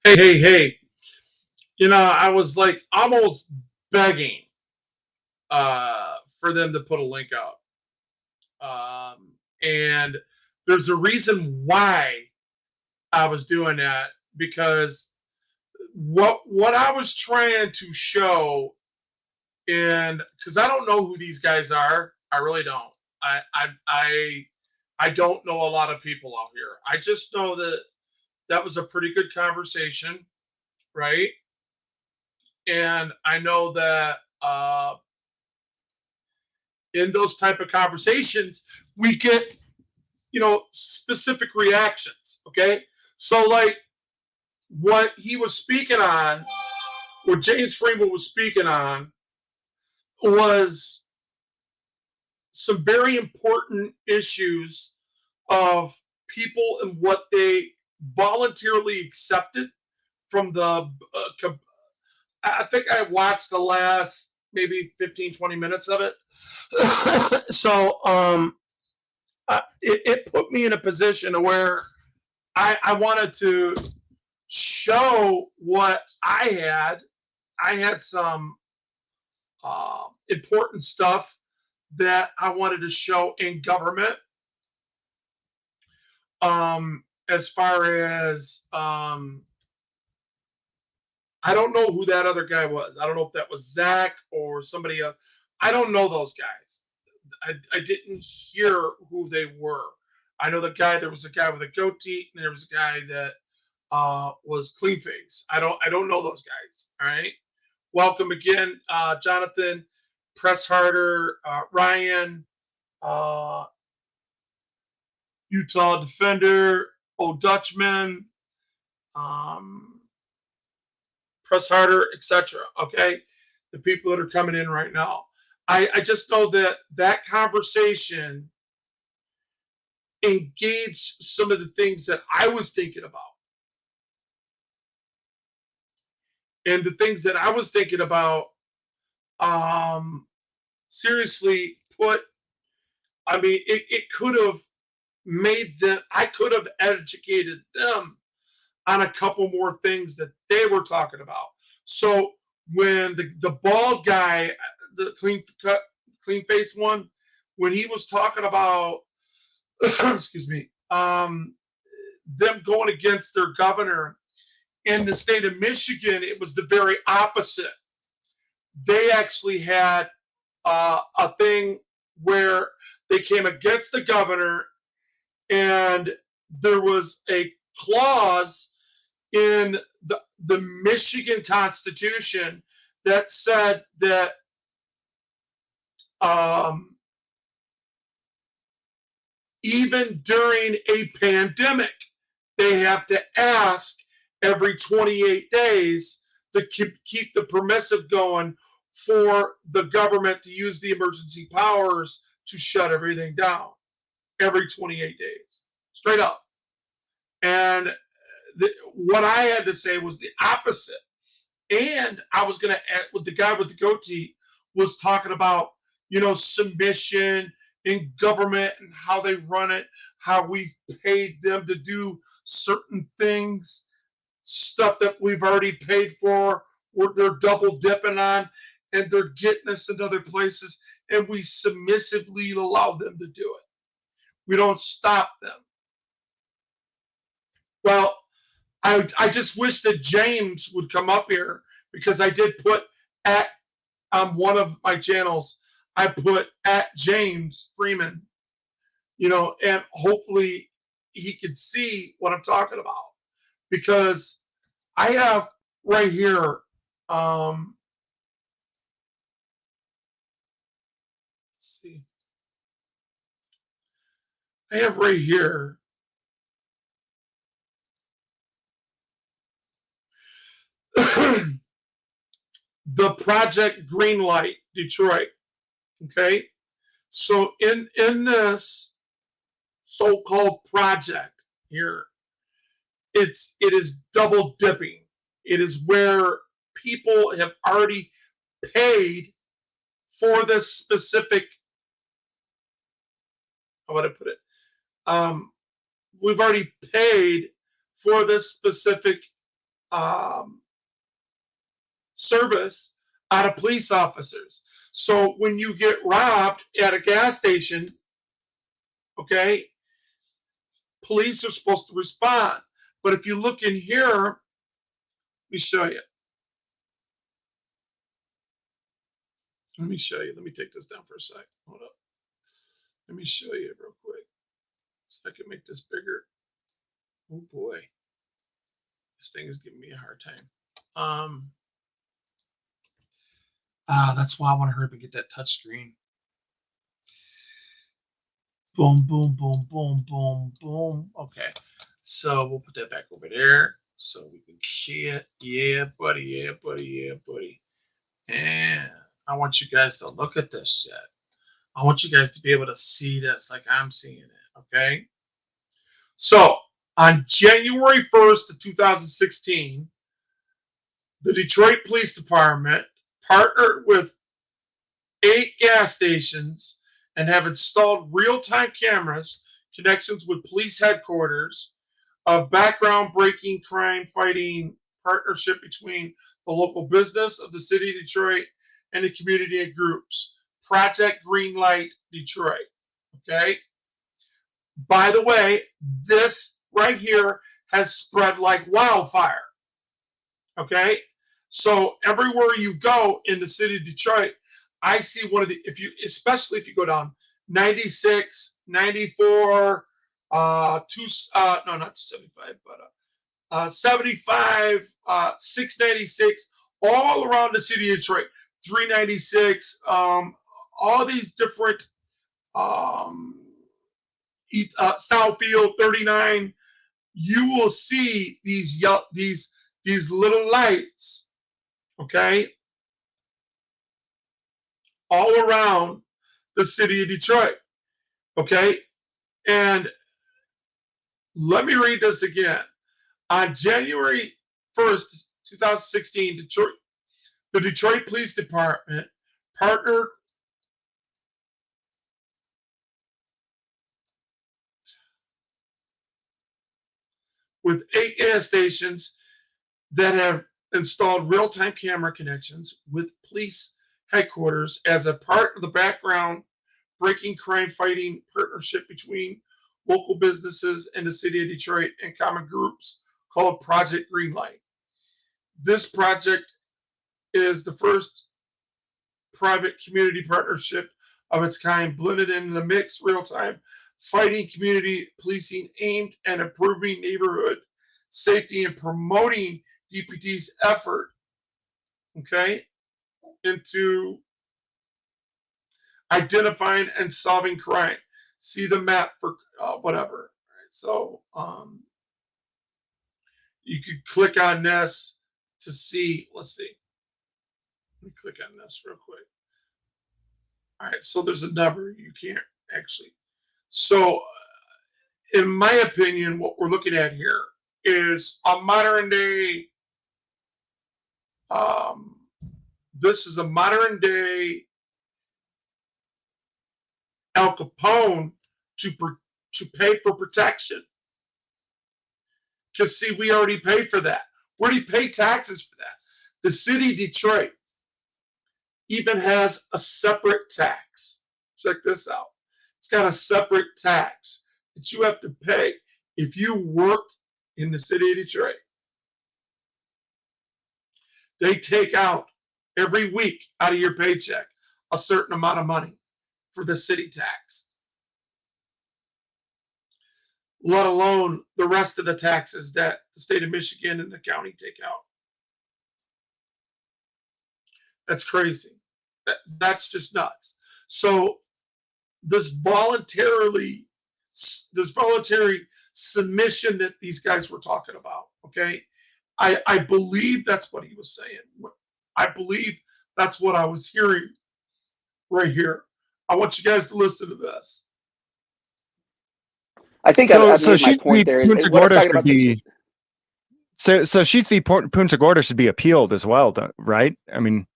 Hey. I was like almost begging for them to put a link out. And there's a reason why I was doing that because what I was trying to show, and because I don't know who these guys are, I really don't. I don't know a lot of people out here. I just know that that was a pretty good conversation, right? And I know that in those type of conversations we get specific reactions. Okay, so like what he was speaking on, what James Freeman was speaking on, was some very important issues of people and what they voluntarily accepted from the I think I watched the last maybe 15-20 minutes of it. So it put me in a position where I wanted to show what I had. I had some important stuff that I wanted to show in government. As far as I don't know who that other guy was. I don't know if that was Zach or somebody else. I don't know those guys. I didn't hear who they were. I know the guy. There was a guy with a goatee, and there was a guy that was clean face. I don't know those guys. All right. Welcome again, Jonathan, Press Harder, Ryan, uh, Utah Defender, Old Dutchman, um, Press Harder, etc. Okay, the people that are coming in right now. I just know that that conversation engaged some of the things that I was thinking about. And the things that I was thinking about, um, seriously put, I mean, it could have made them, I could have educated them on a couple more things that they were talking about. So when the bald guy, the clean cut, clean face one, when he was talking about, excuse me, them going against their governor in the state of Michigan, it was the very opposite. They actually had a thing where they came against the governor, and there was a clause in the Michigan Constitution that said that um, even during a pandemic, they have to ask every 28 days to keep the permissive going for the government to use the emergency powers to shut everything down every 28 days, straight up. And what I had to say was the opposite. And I was going to add, with the guy with the goatee was talking about, submission in government and how they run it, how we've paid them to do certain things, stuff that we've already paid for, where they're double dipping on, and they're getting us into other places, and we submissively allow them to do it. We don't stop them. Well, I just wish that James would come up here, because I did put at on one of my channels, I put at James Freeman, and hopefully he could see what I'm talking about, because I have right here, let's see, I have right here the Project Greenlight Detroit. Okay, so in this so-called project here, it is double dipping. It is where people have already paid for this specific. How would I put it? Um, we've already paid for this specific service out of police officers. So when you get robbed at a gas station, okay, police are supposed to respond. But if you look in here, let me show you. Let me show you. Let me take this down for a sec. Hold up. Let me show you real quick so I can make this bigger. Oh boy, this thing is giving me a hard time. That's why I want to hurry up and get that touch screen. Boom, boom, boom, boom, boom, boom. Okay, so we'll put that back over there so we can see it. Yeah, buddy. Yeah, buddy. Yeah, buddy. And I want you guys to look at this shit. I want you guys to be able to see this like I'm seeing it. Okay. So on January 1st of 2016, the Detroit Police Department partnered with 8 gas stations and have installed real-time cameras, connections with police headquarters, a background-breaking crime-fighting partnership between the local business of the city of Detroit and the community and groups. Project Greenlight Detroit. Okay? By the way, this right here has spread like wildfire. Okay? So everywhere you go in the city of Detroit, I see one of the, especially if you go down 96, 94, not 275, but 75, 696, all around the city of Detroit, 396, all these different, Southfield 39, you will see these little lights, okay, all around the city of Detroit, okay? And let me read this again. On January 1st, 2016, the Detroit Police Department partnered with 8 gas stations that have installed real-time camera connections with police headquarters as a part of the background breaking crime fighting partnership between local businesses and the city of Detroit and common groups called Project Greenlight. This project is the first private community partnership of its kind, blended in the mix real-time fighting community policing aimed at improving neighborhood safety and promoting DPD's effort, okay, into identifying and solving crime. See the map for whatever. Right, so you could click on this to see. Let's see. Let me click on this real quick. All right, so there's a number you can't actually. So, in my opinion, what we're looking at here is a modern day. This is a modern day Al Capone to pay for protection. Because see, we already pay for that. We already pay taxes for that. The city of Detroit even has a separate tax. Check this out. It's got a separate tax that you have to pay if you work in the city of Detroit. They take out every week out of your paycheck a certain amount of money for the city tax, let alone the rest of the taxes that the state of Michigan and the county take out. That's crazy. That's just nuts. So this voluntary submission that these guys were talking about, okay, I believe that's what he was saying. I believe that's what I was hearing right here. I want you guys to listen to this. I think so. I've So made my she's point there. Punta Gorda should be. So she's the Punta Gorda should be appealed as well, right? I mean,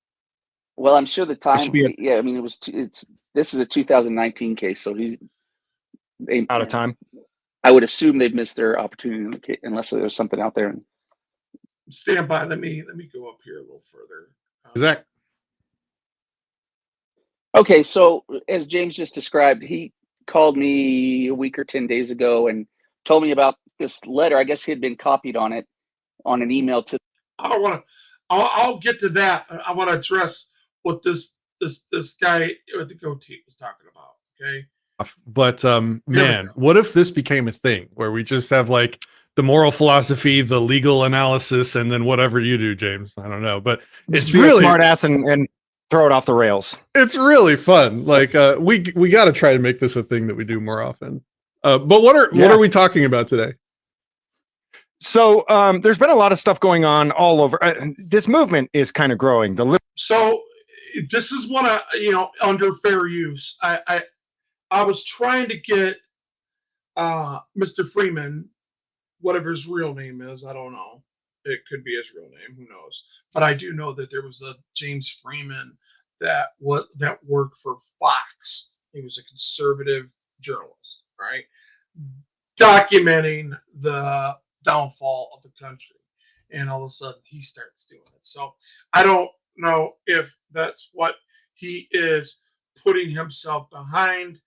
well, I'm sure the time. Be yeah, I mean, this is a 2019 case, so he's out of time. I would assume they've missed their opportunity unless there's something out there. stand by. Let me go up here a little further. Zach. Okay, so as James just described, he called me a week or 10 days ago and told me about this letter. I guess he had been copied on it on an email to. I don't want to. I'll get to that. I want to address what this guy with the goatee was talking about. Okay. But man, what if this became a thing where we just have like the moral philosophy, the legal analysis, and then whatever you do, James? I don't know, but it's really smart ass and throw it off the rails. It's really fun. Like we got to try to make this a thing that we do more often. But what are we talking about today? So there's been a lot of stuff going on all over. This movement is kind of growing. So this is what under fair use. I was trying to get Mr. Freeman, whatever his real name is. I don't know. It could be his real name. Who knows? But I do know that there was a James Freeman that worked for Fox. He was a conservative journalist, right? Documenting the downfall of the country. And all of a sudden he starts doing it. So I don't know if that's what he is putting himself behind,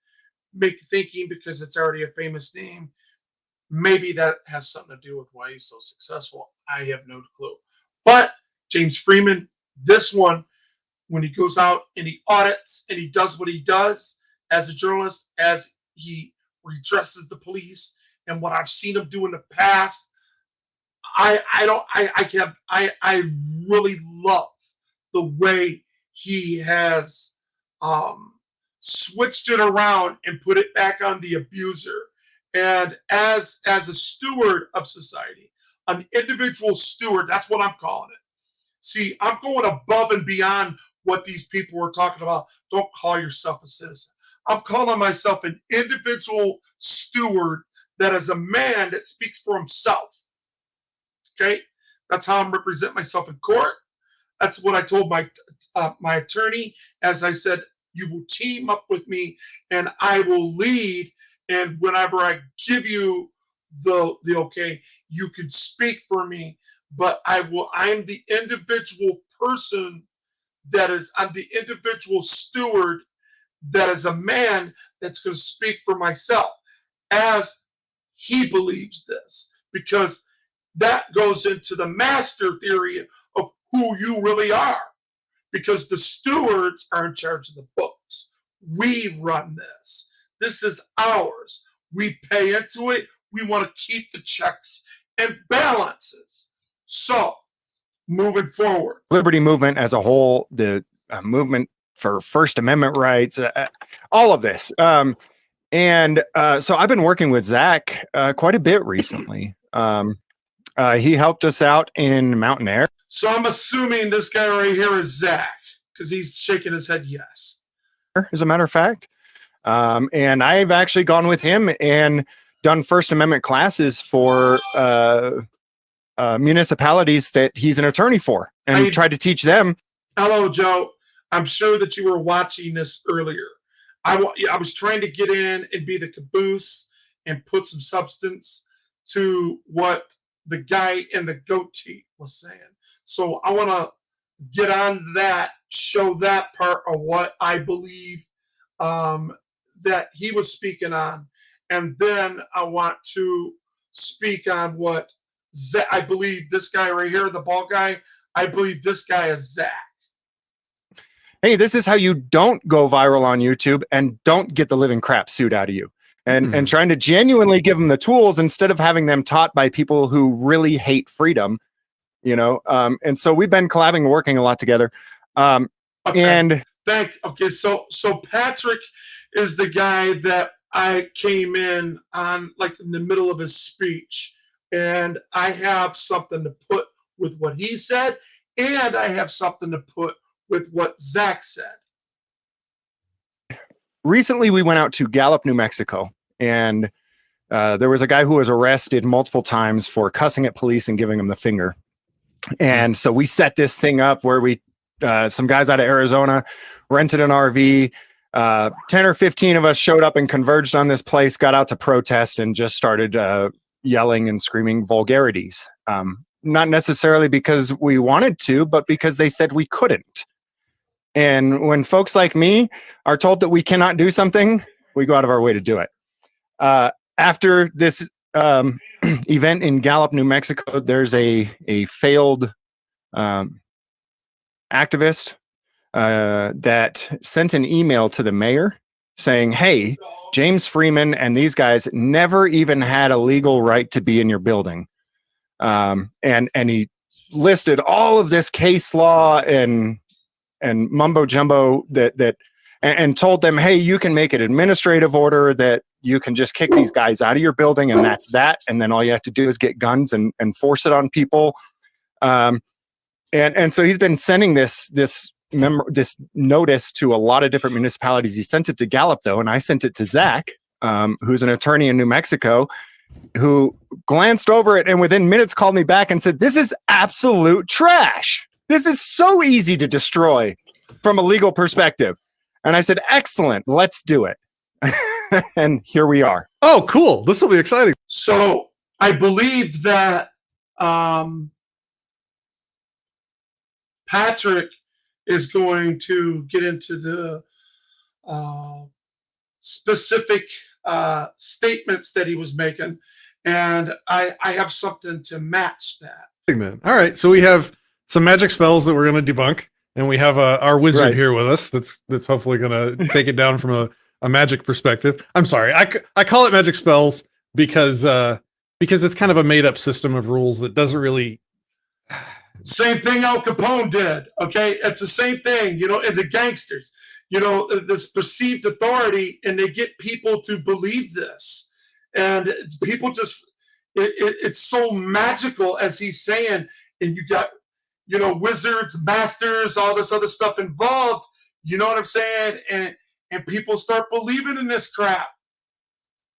thinking because it's already a famous name. Maybe that has something to do with why he's so successful. I have no clue. But James Freeman, this one, when he goes out and he audits and he does what he does as a journalist, as he redresses the police, and what I've seen him do in the past, I really love the way he has switched it around and put it back on the abuser. And as a steward of society, an individual steward, that's what I'm calling it. See, I'm going above and beyond what these people were talking about. Don't call yourself a citizen. I'm calling myself an individual steward that is a man that speaks for himself. Okay? That's how I'm representing myself in court. That's what I told my attorney. As I said, you will team up with me and I will lead. And whenever I give you the okay, you can speak for me. But I'm the individual person I'm the individual steward that is a man that's going to speak for myself as he believes this, because that goes into the master theory of who you really are, because the stewards are in charge of the books. We run this. This is ours. We pay into it. We want to keep the checks and balances. So, moving forward. Liberty movement as a whole, the movement for First Amendment rights, all of this. So I've been working with Zach quite a bit recently. He helped us out in Mountain Air. So I'm assuming this guy right here is Zach, because he's shaking his head yes. As a matter of fact. And I've actually gone with him and done First Amendment classes for municipalities that he's an attorney for, and tried to teach them. Hello, Joe. I'm sure that you were watching this earlier. I was trying to get in and be the caboose and put some substance to what the guy in the goatee was saying. So I want to get on that, show that part of what I believe that he was speaking on. And then I want to speak on what I believe this guy right here, the bald guy, I believe this guy is Zach. Hey, this is how you don't go viral on YouTube and don't get the living crap suit out of you. And trying to genuinely give them the tools instead of having them taught by people who really hate freedom, and so we've been collabing, working a lot together. Okay. So Patrick is the guy that I came in on, like in the middle of his speech, and I have something to put with what he said, and I have something to put with what Zach said. Recently, we went out to Gallup, New Mexico, and there was a guy who was arrested multiple times for cussing at police and giving them the finger. And so we set this thing up where we, some guys out of Arizona rented an RV. 10 or 15 of us showed up and converged on this place, got out to protest, and just started yelling and screaming vulgarities. not necessarily because we wanted to, but because they said we couldn't. And when folks like me are told that we cannot do something, we go out of our way to do it. After this event in Gallup, New Mexico, there's a failed activist that sent an email to the mayor saying, hey, James Freeman and these guys never even had a legal right to be in your building. And he listed all of this case law and mumbo jumbo and told them, hey, you can make an administrative order that you can just kick these guys out of your building, and that's that. And then all you have to do is get guns and force it on people. And so he's been sending this notice to a lot of different municipalities. He sent it to Gallup, though, and I sent it to Zach, who's an attorney in New Mexico, who glanced over it and within minutes called me back and said, this is absolute trash. This is so easy to destroy from a legal perspective. And I said, excellent, let's do it. And here we are. Oh, cool. This will be exciting. So I believe that Patrick is going to get into the specific statements that he was making, and I have something to match that. Then. All right, so we have some magic spells that we're going to debunk, and we have our wizard here with us that's hopefully going to take it down from a magic perspective. I'm sorry, I call it magic spells because it's kind of a made up system of rules that doesn't really. Same thing Al Capone did. Okay, it's the same thing. And the gangsters. This perceived authority, and they get people to believe this, and people just it's so magical, as he's saying, and you got wizards, masters, all this other stuff involved. You know what I'm saying? And people start believing in this crap.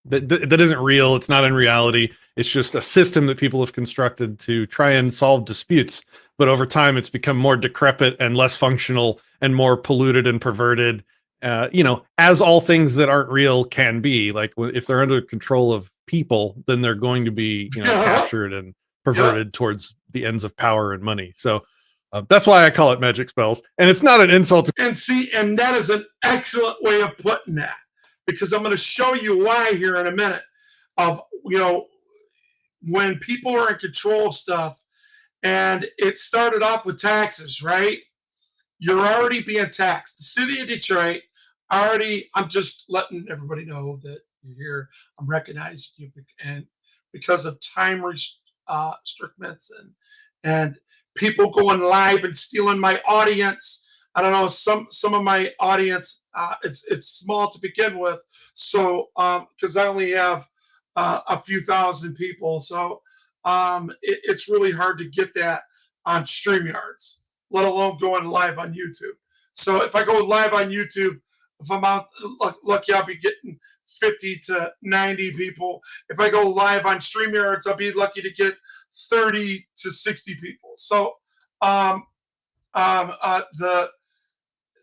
That isn't real. It's not in reality. It's just a system that people have constructed to try and solve disputes. But over time, it's become more decrepit and less functional and more polluted and perverted. As all things that aren't real can be. Like if they're under control of people, then they're going to be captured and perverted towards the ends of power and money. So that's why I call it magic spells. And it's not an insult to. And that is an excellent way of putting that. Because I'm going to show you why here in a minute. Of when people are in control of stuff, and it started off with taxes, right? You're already being taxed. The city of Detroit I'm just letting everybody know that you're here. I'm recognizing you, and because of time restrictions and people going live and stealing my audience. I don't know, some of my audience, it's small to begin with, so because I only have a few thousand people, so it's really hard to get that on StreamYards, let alone going live on YouTube. So if I go live on YouTube, if I'm out lucky, I'll be getting 50 to 90 people. If I go live on StreamYards, I'll be lucky to get 30 to 60 people. So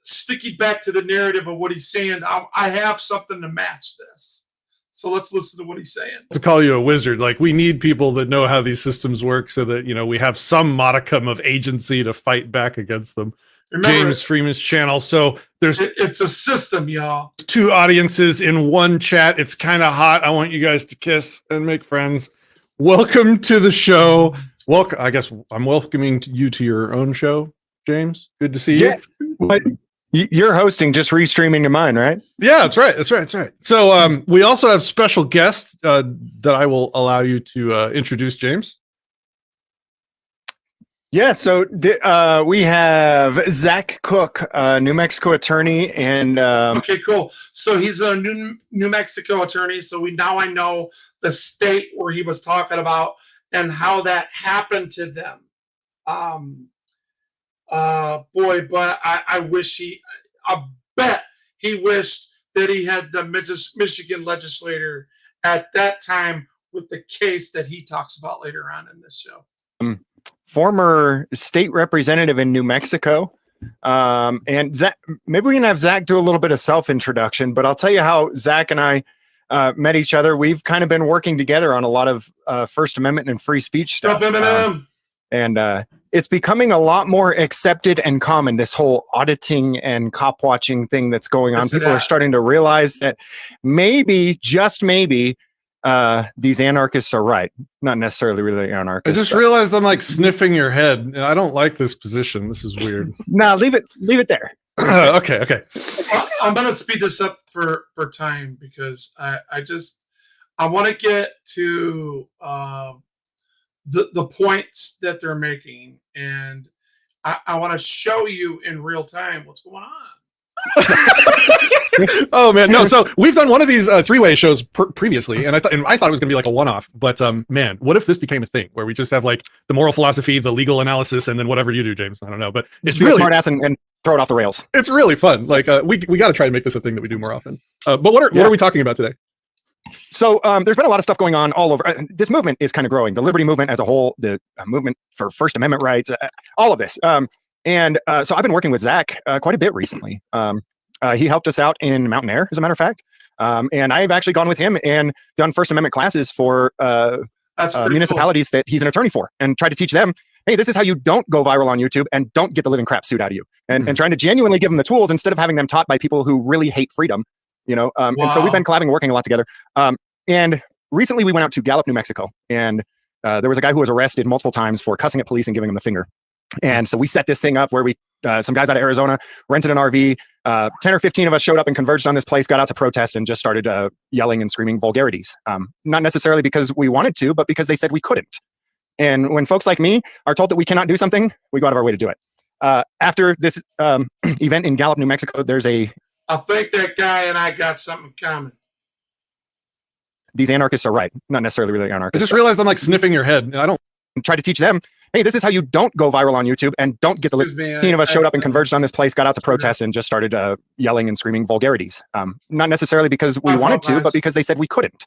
sticking back to the narrative of what he's saying, I have something to match this. So let's listen to what he's saying. To call you a wizard, like we need people that know how these systems work so that, we have some modicum of agency to fight back against them. Remember, James Freeman's channel. So it's a system, y'all. 2 audiences in one chat. It's kind of hot. I want you guys to kiss and make friends. Welcome to the show. Welcome. I guess I'm welcoming you to your own show, James. Good to see you. But you're hosting, just restreaming to mine, right? Yeah, that's right. So we also have special guests that I will allow you to introduce, James. Yeah, so we have Zach Cook, New Mexico attorney, and okay, cool. So he's a New Mexico attorney. So I know the state where he was talking about and how that happened to them. Boy, but I bet he wished that he had the Michigan legislator at that time with the case that he talks about later on in this show. Former state representative in New Mexico. And Zach, maybe we can have Zach do a little bit of self-introduction, but I'll tell you how Zach and I met each other. We've kind of been working together on a lot of First Amendment and free speech stuff. And it's becoming a lot more accepted and common, this whole auditing and cop watching thing that's going on. People are starting to realize that maybe, just maybe, these anarchists are right. Not necessarily really anarchists. I just realized I'm like sniffing your head. I don't like this position. This is weird. No, leave it there. Okay. I'm gonna speed this up for time because I want to get to the points that they're making, and I want to show you in real time what's going on. Oh man, no. So we've done one of these three-way shows previously, and I thought it was going to be like a one-off. But man, what if this became a thing where we just have like the moral philosophy, the legal analysis, and then whatever you do, James? I don't know, but it's really smart ass and throw it off the rails. It's really fun. Like we got to try and make this a thing that we do more often. But what are we talking about today? So there's been a lot of stuff going on all over. This movement is kind of growing. The liberty movement as a whole, the movement for First Amendment rights, all of this. So I've been working with Zach quite a bit recently. He helped us out in Mountain Air, as a matter of fact. And I've actually gone with him and done First Amendment classes for municipalities that he's an attorney for, and tried to teach them, hey, this is how you don't go viral on YouTube and don't get the living crap suit out of you. And trying to genuinely give them the tools instead of having them taught by people who really hate freedom. Wow. And so we've been collabing, working a lot together. And recently we went out to Gallup, New Mexico, and there was a guy who was arrested multiple times for cussing at police and giving them the finger. And so we set this thing up where some guys out of Arizona rented an RV. 10 or 15 of us showed up and converged on this place, got out to protest, and just started yelling and screaming vulgarities. Not necessarily because we wanted to, but because they said we couldn't. And when folks like me are told that we cannot do something, we go out of our way to do it. After this event in Gallup, New Mexico, there's I think that guy and I got something common. These anarchists are right. Not necessarily really anarchists. I just realized I'm like sniffing your head. I don't try to teach them, hey, this is how you don't go viral on YouTube and don't get the 15 of us showed up and converged on this place, got out to protest, and just started yelling and screaming vulgarities. Not necessarily because we wanted to, but because they said we couldn't.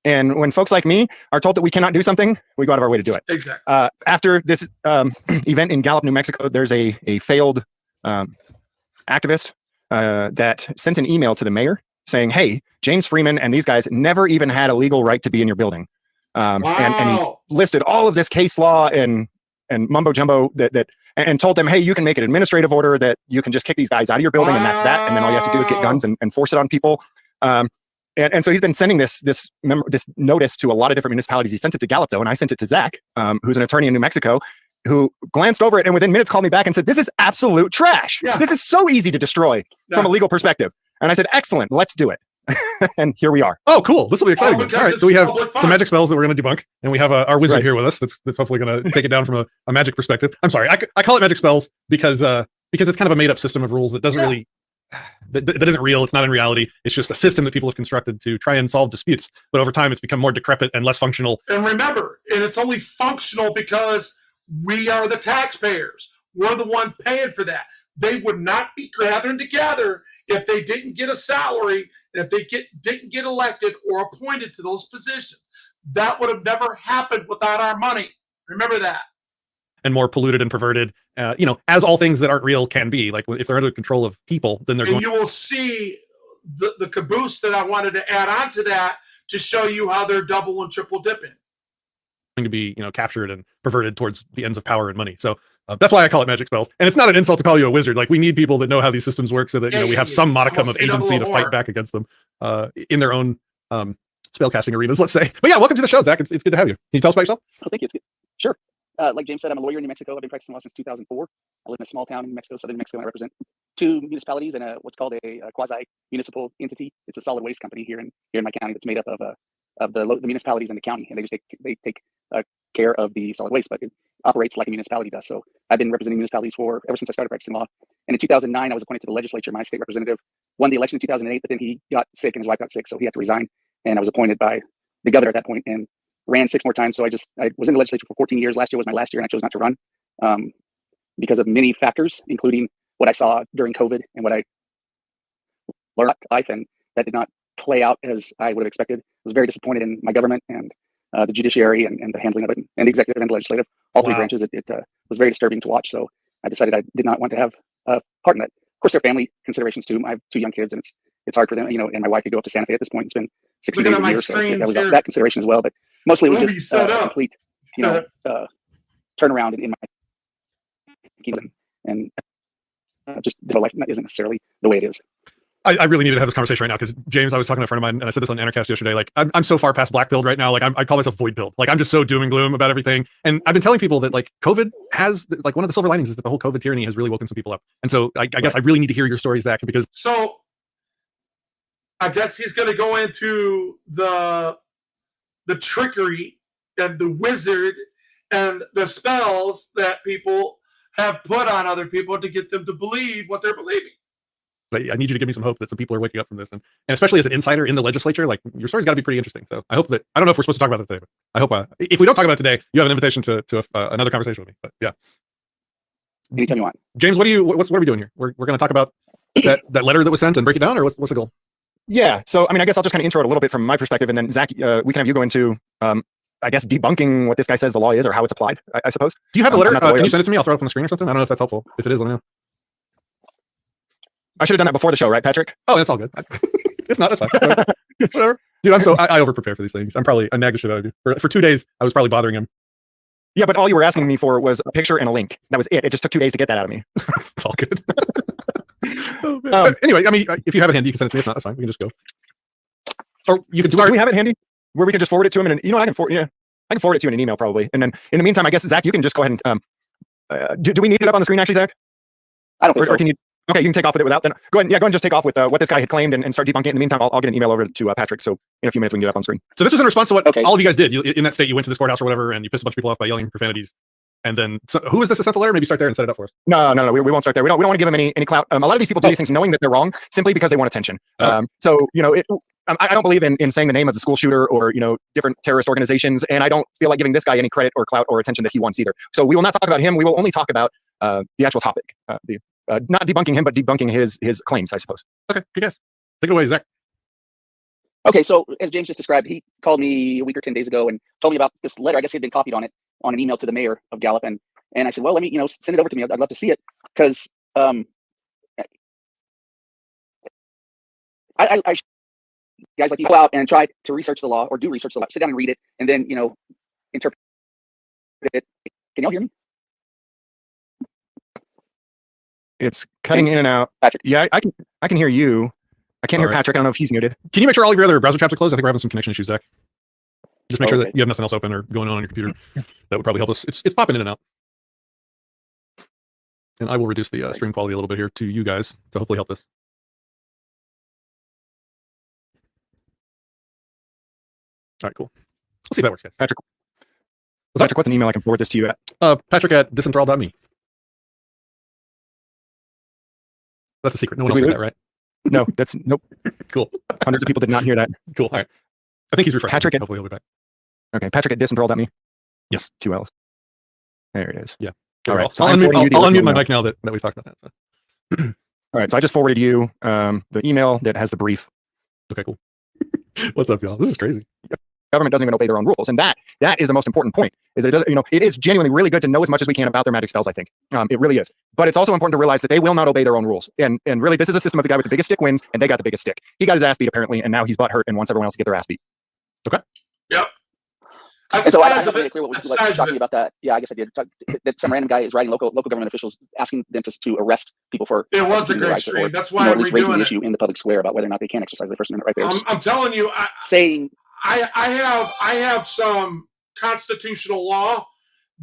And when folks like me are told that we cannot do something, we go out of our way to do it. Exactly. After this event in Gallup, New Mexico, there's a failed activist that sent an email to the mayor saying, hey, James Freeman and these guys never even had a legal right to be in your building. And he listed all of this case law and mumbo jumbo and told them, hey, you can make an administrative order that you can just kick these guys out of your building, and that's that. And then all you have to do is get guns and force it on people. And so he's been sending this notice to a lot of different municipalities. He sent it to Gallup, though, and I sent it to Zach, who's an attorney in New Mexico, who glanced over it and within minutes called me back and said, this is absolute trash. Yeah. This is so easy to destroy from a legal perspective. And I said, excellent, let's do it. And here we are. Oh, cool. This will be exciting. All right. So we have some magic spells that we're going to debunk. And we have our wizard here with us. That's hopefully going to take it down from a magic perspective. I'm sorry. I call it magic spells because it's kind of a made up system of rules that doesn't really, that isn't real. It's not in reality. It's just a system that people have constructed to try and solve disputes. But over time, it's become more decrepit and less functional. And remember, it's only functional because we are the taxpayers. We're the one paying for that. They would not be gathering together if they didn't get a salary, and if they didn't get elected or appointed to those positions. That would have never happened without our money. Remember that. And more polluted and perverted, as all things that aren't real can be. Like if they're under control of people, then they're. And you will see the caboose that I wanted to add on to that to show you how they're double and triple dipping. To be captured and perverted towards the ends of power and money. So that's why I call it magic spells. And it's not an insult to call you a wizard. Like we need people that know how these systems work so that we have some modicum of agency to fight back against them in their own spellcasting arenas, let's say. But yeah, welcome to the show, Zach. It's good to have you. Can you tell us about yourself? Oh, thank you. It's good. Sure. Like James said, I'm a lawyer in New Mexico. I've been practicing law since 2004. I live in a small town in New Mexico, southern New Mexico, and I represent two municipalities and what's called a quasi-municipal entity. It's a solid waste company here in my county that's made up of the municipalities in the county, and they take care of the solid waste, but it operates like a municipality does. So I've been representing municipalities ever since I started practicing law. And in 2009, I was appointed to the legislature. My state representative won the election in 2008, but then he got sick and his wife got sick, so he had to resign. And I was appointed by the governor at that point and ran 6 more times. So I was in the legislature for 14 years. Last year was my last year, and I chose not to run because of many factors, including what I saw during COVID and what I learned in life, and that did not play out as I would have expected. I was very disappointed in my government and the judiciary and the handling of it, and the executive and the legislative, all three branches. It was very disturbing to watch. So I decided I did not want to have a part in that. Of course, there are family considerations too. I have 2 young kids, and it's hard for them, and my wife could go up to Santa Fe at this point. It's been 60 days a year, so that was that consideration as well. But mostly it was just complete, turnaround in my thinking, and just the life isn't necessarily the way it is. I really need to have this conversation right now because James, I was talking to a friend of mine and I said this on Anarchast yesterday. Like I'm so far past black pilled right now. Like I call myself void pilled. Like I'm just so doom and gloom about everything. And I've been telling people that like COVID has like one of the silver linings is that the whole COVID tyranny has really woken some people up. And so I guess I really need to hear your stories, Zach, because so I guess he's going to go into the trickery and the wizard and the spells that people have put on other people to get them to believe what they're believing. I need you to give me some hope that some people are waking up from this, and especially as an insider in the legislature, like your story's got to be pretty interesting. So I hope that I don't know if we're supposed to talk about that today, but I hope if we don't talk about it today, you have an invitation to another conversation with me. But yeah, anytime you want. James, what are we doing here? We're going to talk about that letter that was sent and break it down, or what's the goal? Yeah. So I mean, I guess I'll just kind of intro it a little bit from my perspective, and then Zach, we can have you go into, I guess, debunking what this guy says the law is or how it's applied. I suppose. Do you have a letter? Can you send it to me? I'll throw it up on the screen or something. I don't know if that's helpful. If it is, let me know. I should have done that before the show, right, Patrick? Oh, that's all good. If not, that's fine. Whatever. Dude, I over prepare for these things. I nag the shit out of you. For 2 days, I was probably bothering him. Yeah, but all you were asking me for was a picture and a link. That was it. It just took 2 days to get that out of me. It's all good. Oh, but anyway, I mean, if you have it handy, you can send it to me. If not, that's fine. We can just go. Or you can start. Do we have it handy where we can just forward it to him? And I can forward it to you in an email probably. And then in the meantime, I guess Zach, you can just go ahead and do we need it up on the screen actually, Zach? I don't think so. Or can you? Okay, you can take off with it without. Then go ahead and just take off with what this guy had claimed and start debunking it. In the meantime, I'll get an email over to Patrick. So in a few minutes we can get it up on screen. So this was in response to what all of you guys did. In that state, you went to this courthouse or whatever, and you pissed a bunch of people off by yelling profanities. And then, who is this that sent the letter? Maybe start there and set it up for us. No. We won't start there. We don't want to give them any clout. A lot of these people do these things knowing that they're wrong simply because they want attention. So I don't believe in saying the name of the school shooter or different terrorist organizations, and I don't feel like giving this guy any credit or clout or attention that he wants either. So we will not talk about him. We will only talk about the actual topic. Not debunking him, but debunking his claims, I suppose. Okay, good guys. Take it away, Zach. Okay, so as James just described, he called me a week or 10 days ago and told me about this letter. I guess he had been copied on it on an email to the mayor of Gallup, and I said, well, let me send it over to me. I'd love to see it because I guys like you go out and try to research the law or do research the law, sit down and read it, and then interpret it. Can y'all hear me? It's cutting in and out. Patrick. Yeah, I can hear you. I can't hear Patrick. I don't know if he's muted. Can you make sure all of your other browser tabs are closed? I think we're having some connection issues, Zach. Just make sure that you have nothing else open or going on your computer. That would probably help us. It's popping in and out. And I will reduce the stream quality a little bit here to you guys to hopefully help this. All right, cool. Let's see if that works, guys. Patrick, what's an email I can forward this to you at? Patrick at disenthrall.me. That's a secret. No one else heard that, right? No, nope. Cool. Hundreds of people did not hear that. Cool. All right. I think he's refreshing. Patrick Hopefully he'll be back. Okay, Patrick at disenthrall.me. Yes. 2 L's. There it is. Yeah. All right. So I'll unmute my mic now that we've talked about that. So. All right. So I just forwarded you the email that has the brief. Okay, cool. What's up, y'all? This is crazy. Government doesn't even obey their own rules, and that is the most important point. Is that it doesn't, it is genuinely really good to know as much as we can about their magic spells. I think it really is, but it's also important to realize that they will not obey their own rules. And really, this is a system of the guy with the biggest stick wins, and they got the biggest stick. He got his ass beat apparently, and now he's butt hurt and wants everyone else to get their ass beat. Okay. Yep. And so I have really clear what we like talking about that. Yeah, I guess I did. That some random guy is writing local government officials asking them to arrest people for. It was a great stream. That's why I'm raising the issue in the public square about whether or not they can exercise their First Amendment right there. I'm telling you, I have some constitutional law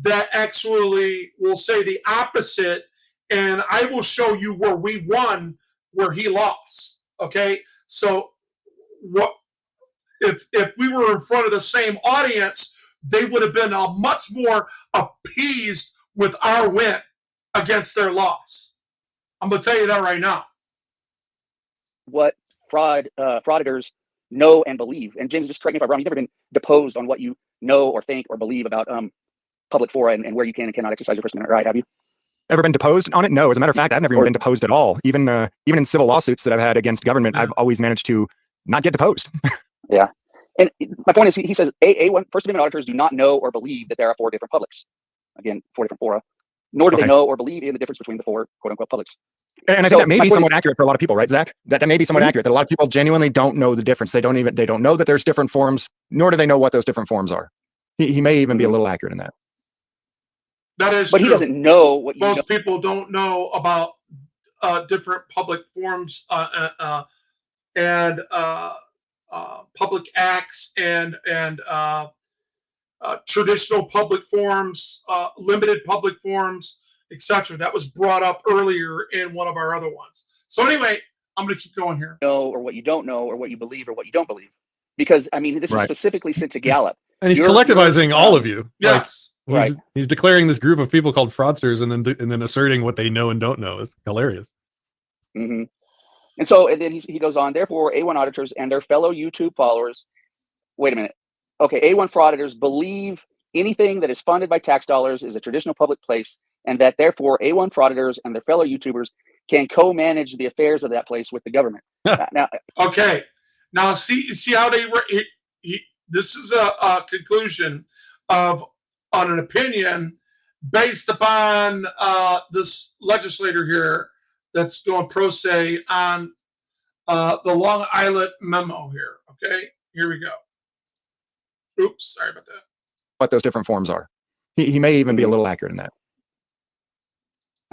that actually will say the opposite, and I will show you where we won, where he lost. Okay, so what if we were in front of the same audience, they would have been much more appeased with our win against their loss. I'm gonna tell you that right now. What frauditors know and believe. And James, just correct me if I'm wrong, you've never been deposed on what you know or think or believe about public fora and where you can and cannot exercise your First Amendment right, have you? Ever been deposed on it? No. As a matter of fact, I've never even been deposed at all. Even in civil lawsuits that I've had against government, I've always managed to not get deposed. Yeah. And my point is, he says, First Amendment auditors do not know or believe that there are 4 different publics. Again, 4 different fora. Nor do they know or believe in the difference between the 4 quote-unquote publics. And I think that may be somewhat accurate for a lot of people, right, Zach? That may be somewhat accurate. That a lot of people genuinely don't know the difference. They don't know that there's different forms, nor do they know what those different forms are. He may even be a little accurate in that. That is but true. he doesn't know what you know. Most people don't know about different public forms and public acts and traditional public forms, limited public forms, etc. That was brought up earlier in one of our other ones. So anyway, I'm going to keep going here. Know or what you don't know or what you believe or what you don't believe, because I mean this was Right. specifically sent to Gallup, And he's collectivizing all of you. Yes, Like, he's declaring this group of people called fraudsters, and then asserting what they know and don't know. It's hilarious. Mm-hmm. And so, and then he goes on. Therefore, A1 auditors and their fellow YouTube followers. Wait a minute. Okay, A1 frauditors believe anything that is funded by tax dollars is a traditional public place, and that therefore A1 frauditors and their fellow YouTubers can co-manage the affairs of that place with the government. Now, okay. Now, see how this is a conclusion of on an opinion based upon this legislator here that's going pro se on the Long Island memo here. Okay, here we go. Oops, sorry about that. What those different forms are. He may even be a little accurate in that.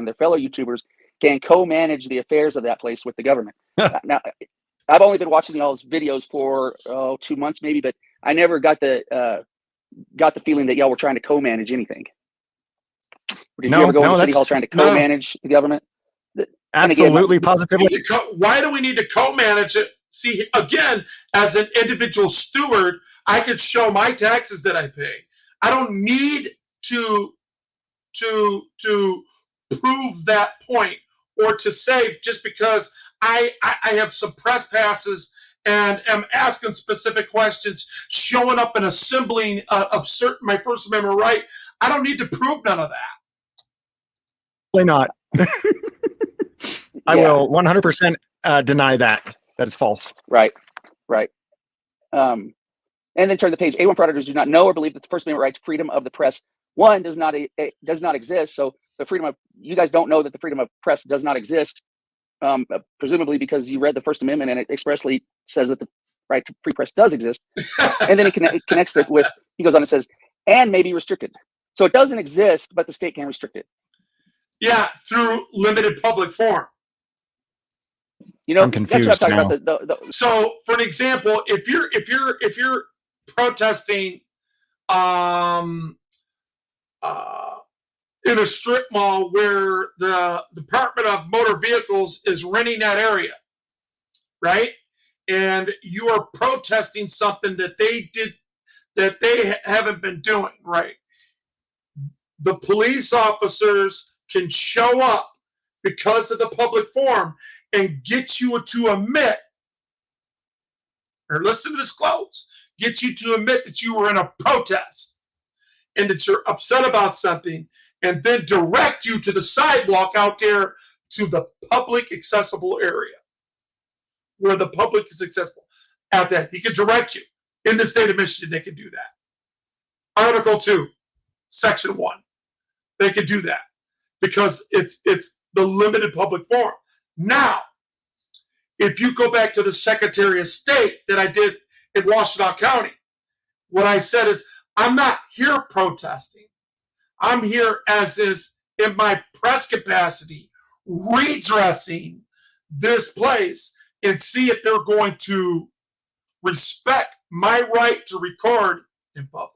and their fellow YouTubers can co-manage the affairs of that place with the government. Now, I've only been watching y'all's videos for 2 months maybe, but I never got the feeling that y'all were trying to co-manage anything. Or did you ever go into City Hall trying to co-manage the government? Absolutely, again, positively. Why do we need to co-manage it? See, again, as an individual steward, I could show my taxes that I pay. I don't need to prove that point or to say just because I have some press passes and am asking specific questions, showing up and assembling my First Amendment right. I don't need to prove none of that. Probably not. I will 100% deny that. That is false. Right. And then turn the page. A1 frauditors do not know or believe that the First Amendment right to freedom of the press, one, does not exist. So the freedom of, you guys don't know that the freedom of press does not exist, presumably because you read the First Amendment and it expressly says that the right to free press does exist. And then he connects it with, he goes on and says, and may be restricted. So it doesn't exist, but the state can restrict it. Yeah, through limited public forum. You know, I'm confused that's what I'm now. talking about. So, for an example, if you're protesting in a strip mall where the Department of Motor Vehicles is renting that area, right? And you are protesting something that they haven't been doing, right? The police officers can show up because of the public forum and get you to admit, or listen to this close, get you to admit that you were in a protest and that you're upset about something, and then direct you to the sidewalk out there to the public accessible area where the public is accessible. At that, he can direct you. In the state of Michigan, they can do that. Article 2, Section 1. They can do that because it's the limited public forum. Now, if you go back to the Secretary of State that I did in Washtenaw County, what I said is, I'm not here protesting. I'm here as is in my press capacity, redressing this place and see if they're going to respect my right to record in public.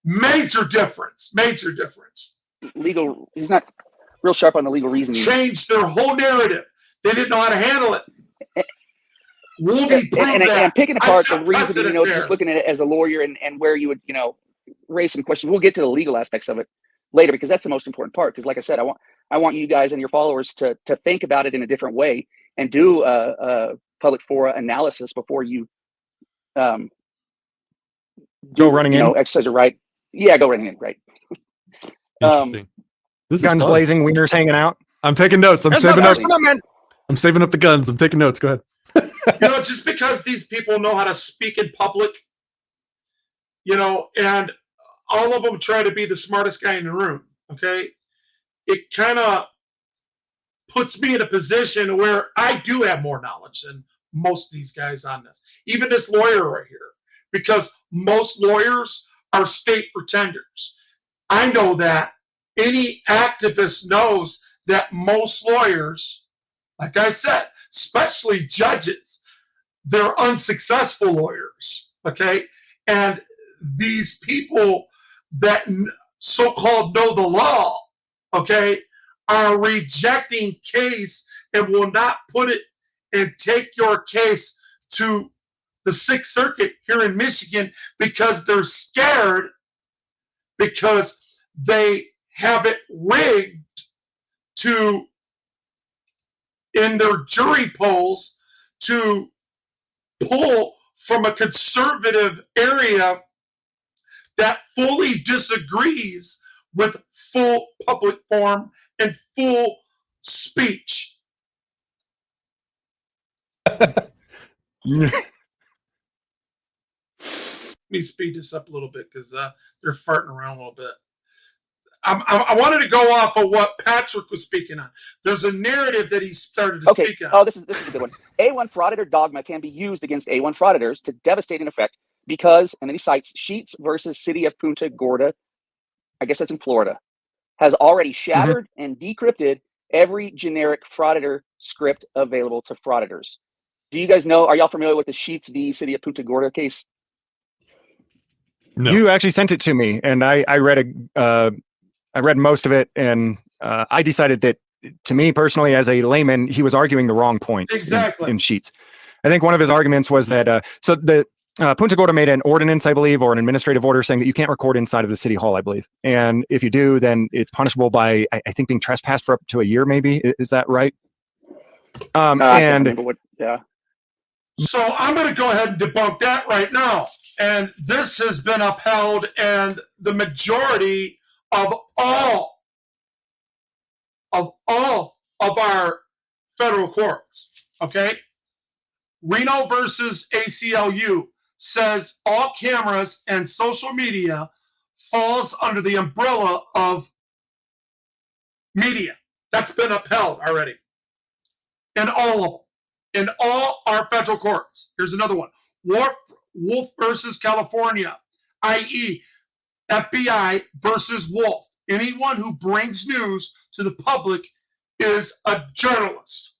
Major difference. Legal, he's not real sharp on the legal reasoning. Changed their whole narrative. They didn't know how to handle it. And picking apart the reasoning, just looking at it as a lawyer and where you would, raise some questions. We'll get to the legal aspects of it later because that's the most important part. Because like I said, I want you guys and your followers to think about it in a different way and do a public fora analysis before you go running in. Exercise your right. Yeah, go running in. Right. Interesting. This Guns blazing, wieners hanging out. I'm taking notes. I'm saving up the guns. I'm taking notes. Go ahead. Just because these people know how to speak in public, and all of them try to be the smartest guy in the room, okay? It kind of puts me in a position where I do have more knowledge than most of these guys on this. Even this lawyer right here, because most lawyers are state pretenders. I know that any activist knows that most lawyers, like I said, especially judges, they're unsuccessful lawyers, okay? And these people that so-called know the law, okay, are rejecting case and will not put it and take your case to the Sixth Circuit here in Michigan because they're scared, because they have it rigged to, in their jury polls, to pull from a conservative area that fully disagrees with full public forum and full speech. Let me speed this up a little bit because they're farting around a little bit. I wanted to go off of what Patrick was speaking on. There's a narrative that he started to speak on. Oh, this is a good one. A1 frauditor dogma can be used against A1 frauditors to devastating effect because, and then he cites Sheets versus City of Punta Gorda, I guess that's in Florida, has already shattered and decrypted every generic frauditor script available to frauditors. Do you guys know, are y'all familiar with the Sheets v. City of Punta Gorda case? No. You actually sent it to me, and I read most of it, and I decided that, to me personally, as a layman, he was arguing the wrong points in Sheets. I think one of his arguments was that so the Punta Gorda made an ordinance, I believe, or an administrative order saying that you can't record inside of the city hall, I believe. And if you do, then it's punishable by, I think, being trespassed for up to a year, maybe. Is that right? I can't remember what, yeah. So I'm going to go ahead and debunk that right now. And this has been upheld, and the majority of all of our federal courts, okay? Reno versus ACLU says all cameras and social media falls under the umbrella of media. That's been upheld already. In all of them. In all our federal courts. Here's another one. Wolf versus California, i.e. FBI versus Wolf. Anyone who brings news to the public is a journalist.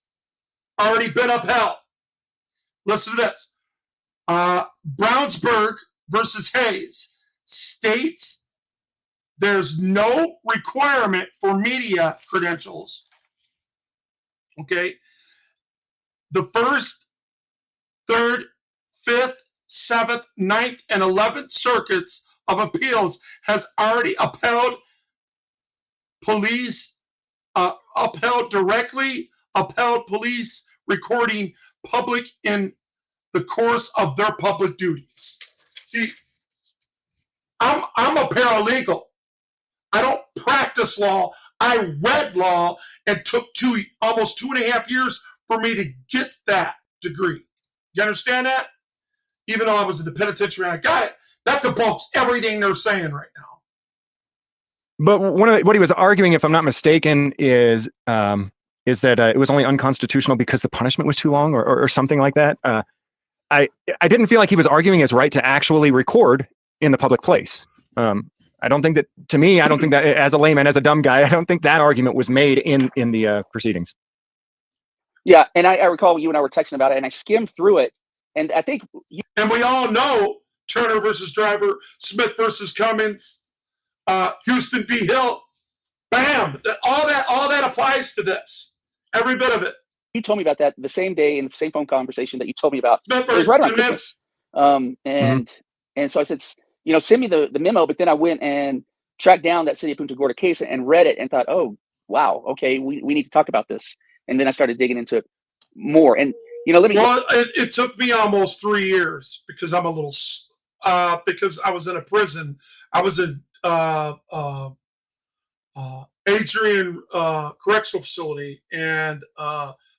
Already been upheld. Listen to this. Brownsburg versus Hayes states there's no requirement for media credentials. Okay. The first, third, fifth, seventh, ninth, and 11th circuits of appeals has already upheld police, upheld police recording public in the course of their public duties. See, I'm a paralegal. I don't practice law. I read law and took almost 2.5 years for me to get that degree. You understand that? Even though I was in the penitentiary and I got it, that debunks everything they're saying right now. But what he was arguing, if I'm not mistaken, is that it was only unconstitutional because the punishment was too long, or something like that. I didn't feel like he was arguing his right to actually record in the public place. I don't think that, to me, I don't think that, as a layman, as a dumb guy, I don't think that argument was made in the proceedings. Yeah, and I recall you and I were texting about it, and I skimmed through it, and I think... And we all know Turner versus Driver, Smith versus Cummins, Houston v. Hill, bam, all that applies to this, every bit of it. You told me about that the same day in the same phone conversation that you told me about. Smith it was right around Christmas. And so I said, send me the memo, but then I went and tracked down that City of Punta Gorda case and read it and thought, oh, wow, okay, we need to talk about this. And then I started digging into it more. And, it took me almost 3 years because I'm a little, because I was in a prison. I was in Adrian Correctional Facility and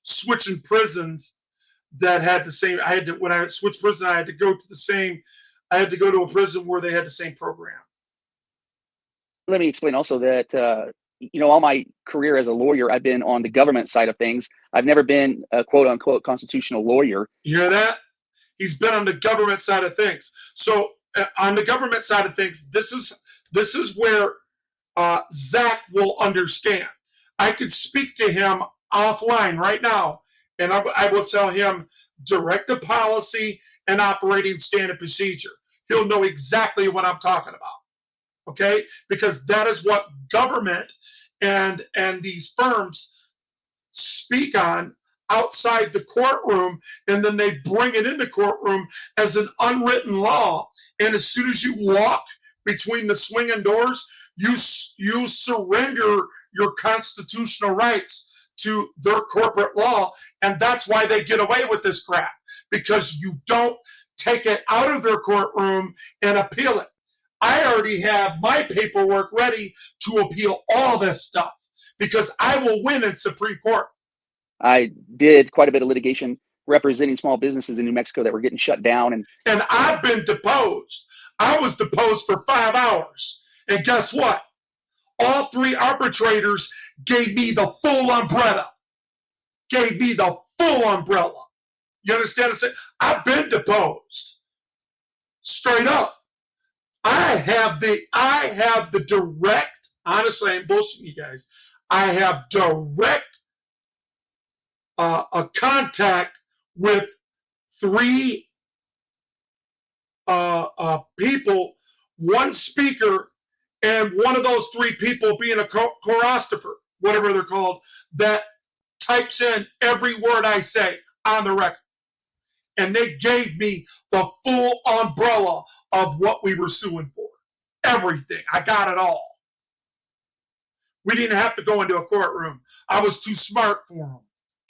switching prisons that had the same, when I switched prison, I had to go to a prison where they had the same program. Let me explain also that, all my career as a lawyer, I've been on the government side of things. I've never been a quote unquote constitutional lawyer. You hear that? He's been on the government side of things. So on the government side of things, this is where Zach will understand. I could speak to him offline right now, and I will tell him directive policy and operating standard procedure. He'll know exactly what I'm talking about. Okay, because that is what government and these firms speak on outside the courtroom, and then they bring it in the courtroom as an unwritten law. And as soon as you walk between the swinging doors, you surrender your constitutional rights to their corporate law, and that's why they get away with this crap, because you don't take it out of their courtroom and appeal it. I already have my paperwork ready to appeal all this stuff because I will win in Supreme Court. I did quite a bit of litigation representing small businesses in New Mexico that were getting shut down. And I've been deposed. I was deposed for 5 hours. And guess what? All 3 arbitrators gave me the full umbrella. Gave me the full umbrella. You understand what I'm saying? I've been deposed. Straight up. I have the direct, honestly, I'm bullshitting you guys. I have direct a contact with 3 people, 1 speaker, and one of those 3 people being a choristopher, whatever they're called, that types in every word I say on the record. And they gave me the full umbrella of what we were suing for. Everything. I got it all. We didn't have to go into a courtroom. I was too smart for them.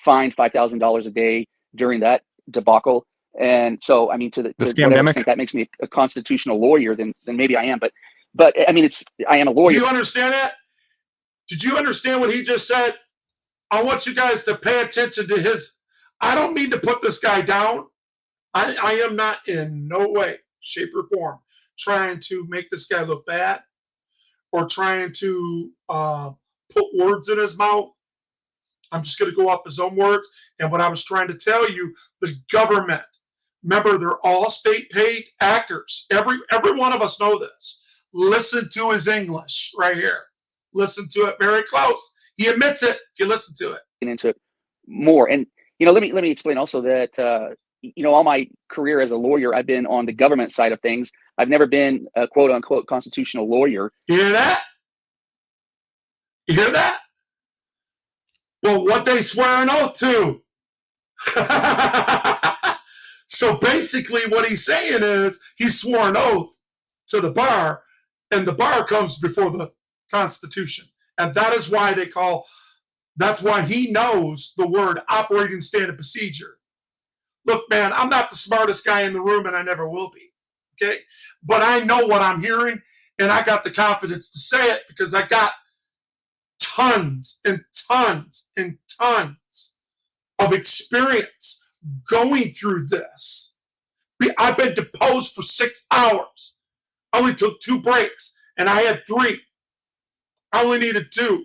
Fined $5,000 a day during that debacle. And so, I mean, to whatever extent that makes me a constitutional lawyer, then maybe I am. But I mean, I am a lawyer. Do you understand that? Did you understand what he just said? I want you guys to pay attention to his. I don't mean to put this guy down. I am not in no way, shape, or form trying to make this guy look bad or trying to put words in his mouth. I'm just going to go off his own words. And what I was trying to tell you, the government, remember, they're all state-paid actors. Every one of us know this. Listen to his English right here. Listen to it very close. He admits it if you listen to it. Into it more. And, let me explain also that, all my career as a lawyer, I've been on the government side of things. I've never been a quote unquote constitutional lawyer. You hear that? You hear that? Well, what they swear an oath to. So basically what he's saying is he swore an oath to the bar, and the bar comes before the Constitution. And that is why that's why he knows the word operating standard procedure. Look, man, I'm not the smartest guy in the room, and I never will be, okay? But I know what I'm hearing, and I got the confidence to say it because I got tons and tons and tons of experience going through this. I've been deposed for 6 hours. I only took 2 breaks, and I had 3. I only needed 2.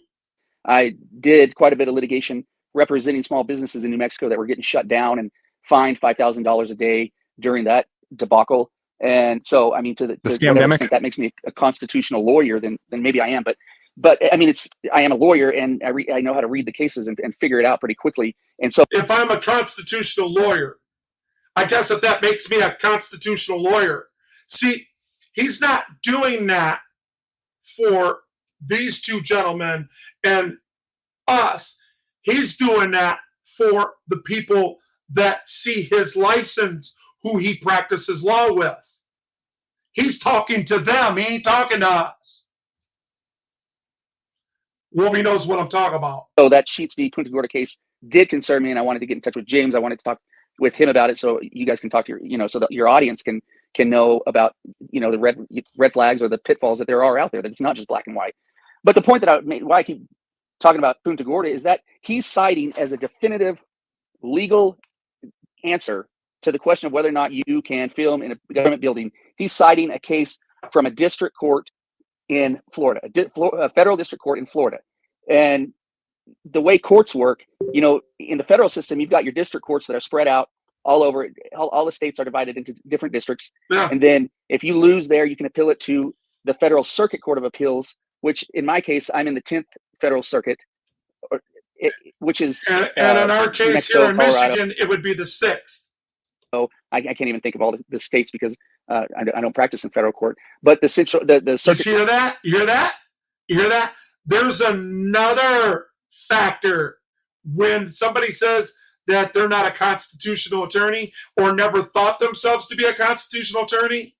I did quite a bit of litigation representing small businesses in New Mexico that were getting shut down and fined $5,000 a day during that debacle. And so, I mean, to whatever extent that makes me a constitutional lawyer, then maybe I am. But I mean, I am a lawyer, and I know how to read the cases and figure it out pretty quickly. And so, if I'm a constitutional lawyer, I guess that makes me a constitutional lawyer. See, he's not doing that for these 2 gentlemen and us. He's doing that for the people that see his license, who he practices law with. He's talking to them. He ain't talking to us. Wolverine knows what I'm talking about. So that Sheets v. Punta Gorda case did concern me, and I wanted to get in touch with James. I wanted to talk with him about it, so you guys can talk to so that your audience can know about the red flags or the pitfalls that there are out there. That it's not just black and white. But the point that I made, why I keep talking about Punta Gorda, is that he's citing as a definitive legal answer to the question of whether or not you can film in a government building. He's citing a case from a district court in Florida, a federal district court in Florida. And the way courts work, in the federal system, you've got your district courts that are spread out all over. All the states are divided into different districts. Yeah. And then if you lose there, you can appeal it to the Federal Circuit Court of Appeals which in my case, I'm in the 10th Federal Circuit, which is and in our case Mexico, here in Colorado. Michigan, it would be the 6th. So I can't even think of all the states because I don't practice in federal court. But the circuit. You hear that? You hear that? You hear that? There's another factor when somebody says that they're not a constitutional attorney or never thought themselves to be a constitutional attorney.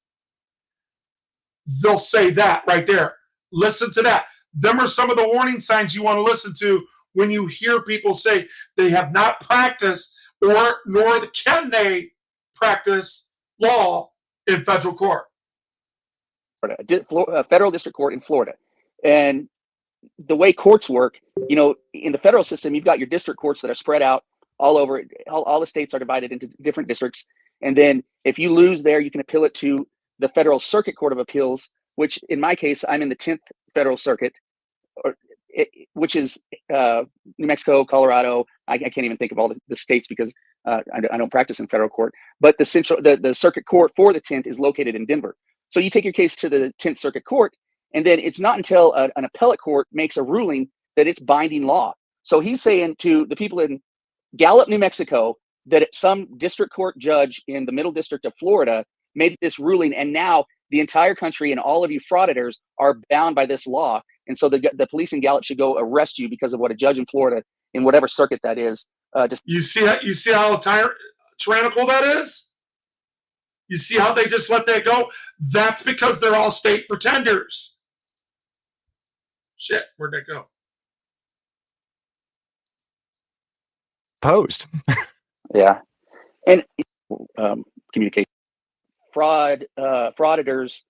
They'll say that right there. Listen to that. Them are some of the warning signs you want to listen to when you hear people say they have not practiced or nor can they practice law in federal court. Federal district court in Florida. And the way courts work, you know, in the federal system, you've got your district courts that are spread out all over. All the states are divided into different districts. And then if you lose there, you can appeal it to the Federal Circuit Court of Appeals, which in my case, I'm in the 10th Federal Circuit, which is New Mexico, Colorado. I can't even think of all the states because I don't practice in federal court. But the circuit court for the 10th is located in Denver. So you take your case to the 10th Circuit Court, and then it's not until an appellate court makes a ruling that it's binding law. So he's saying to the people in Gallup, New Mexico, that some district court judge in the Middle District of Florida made this ruling, and now the entire country and all of you frauditors are bound by this law. And so the police in Gallup should go arrest you because of what a judge in Florida, in whatever circuit that is. You see how tyrannical that is? You see how they just let that go? That's because they're all state pretenders. Shit, where'd that go? Posed. Yeah. And communication. Frauditors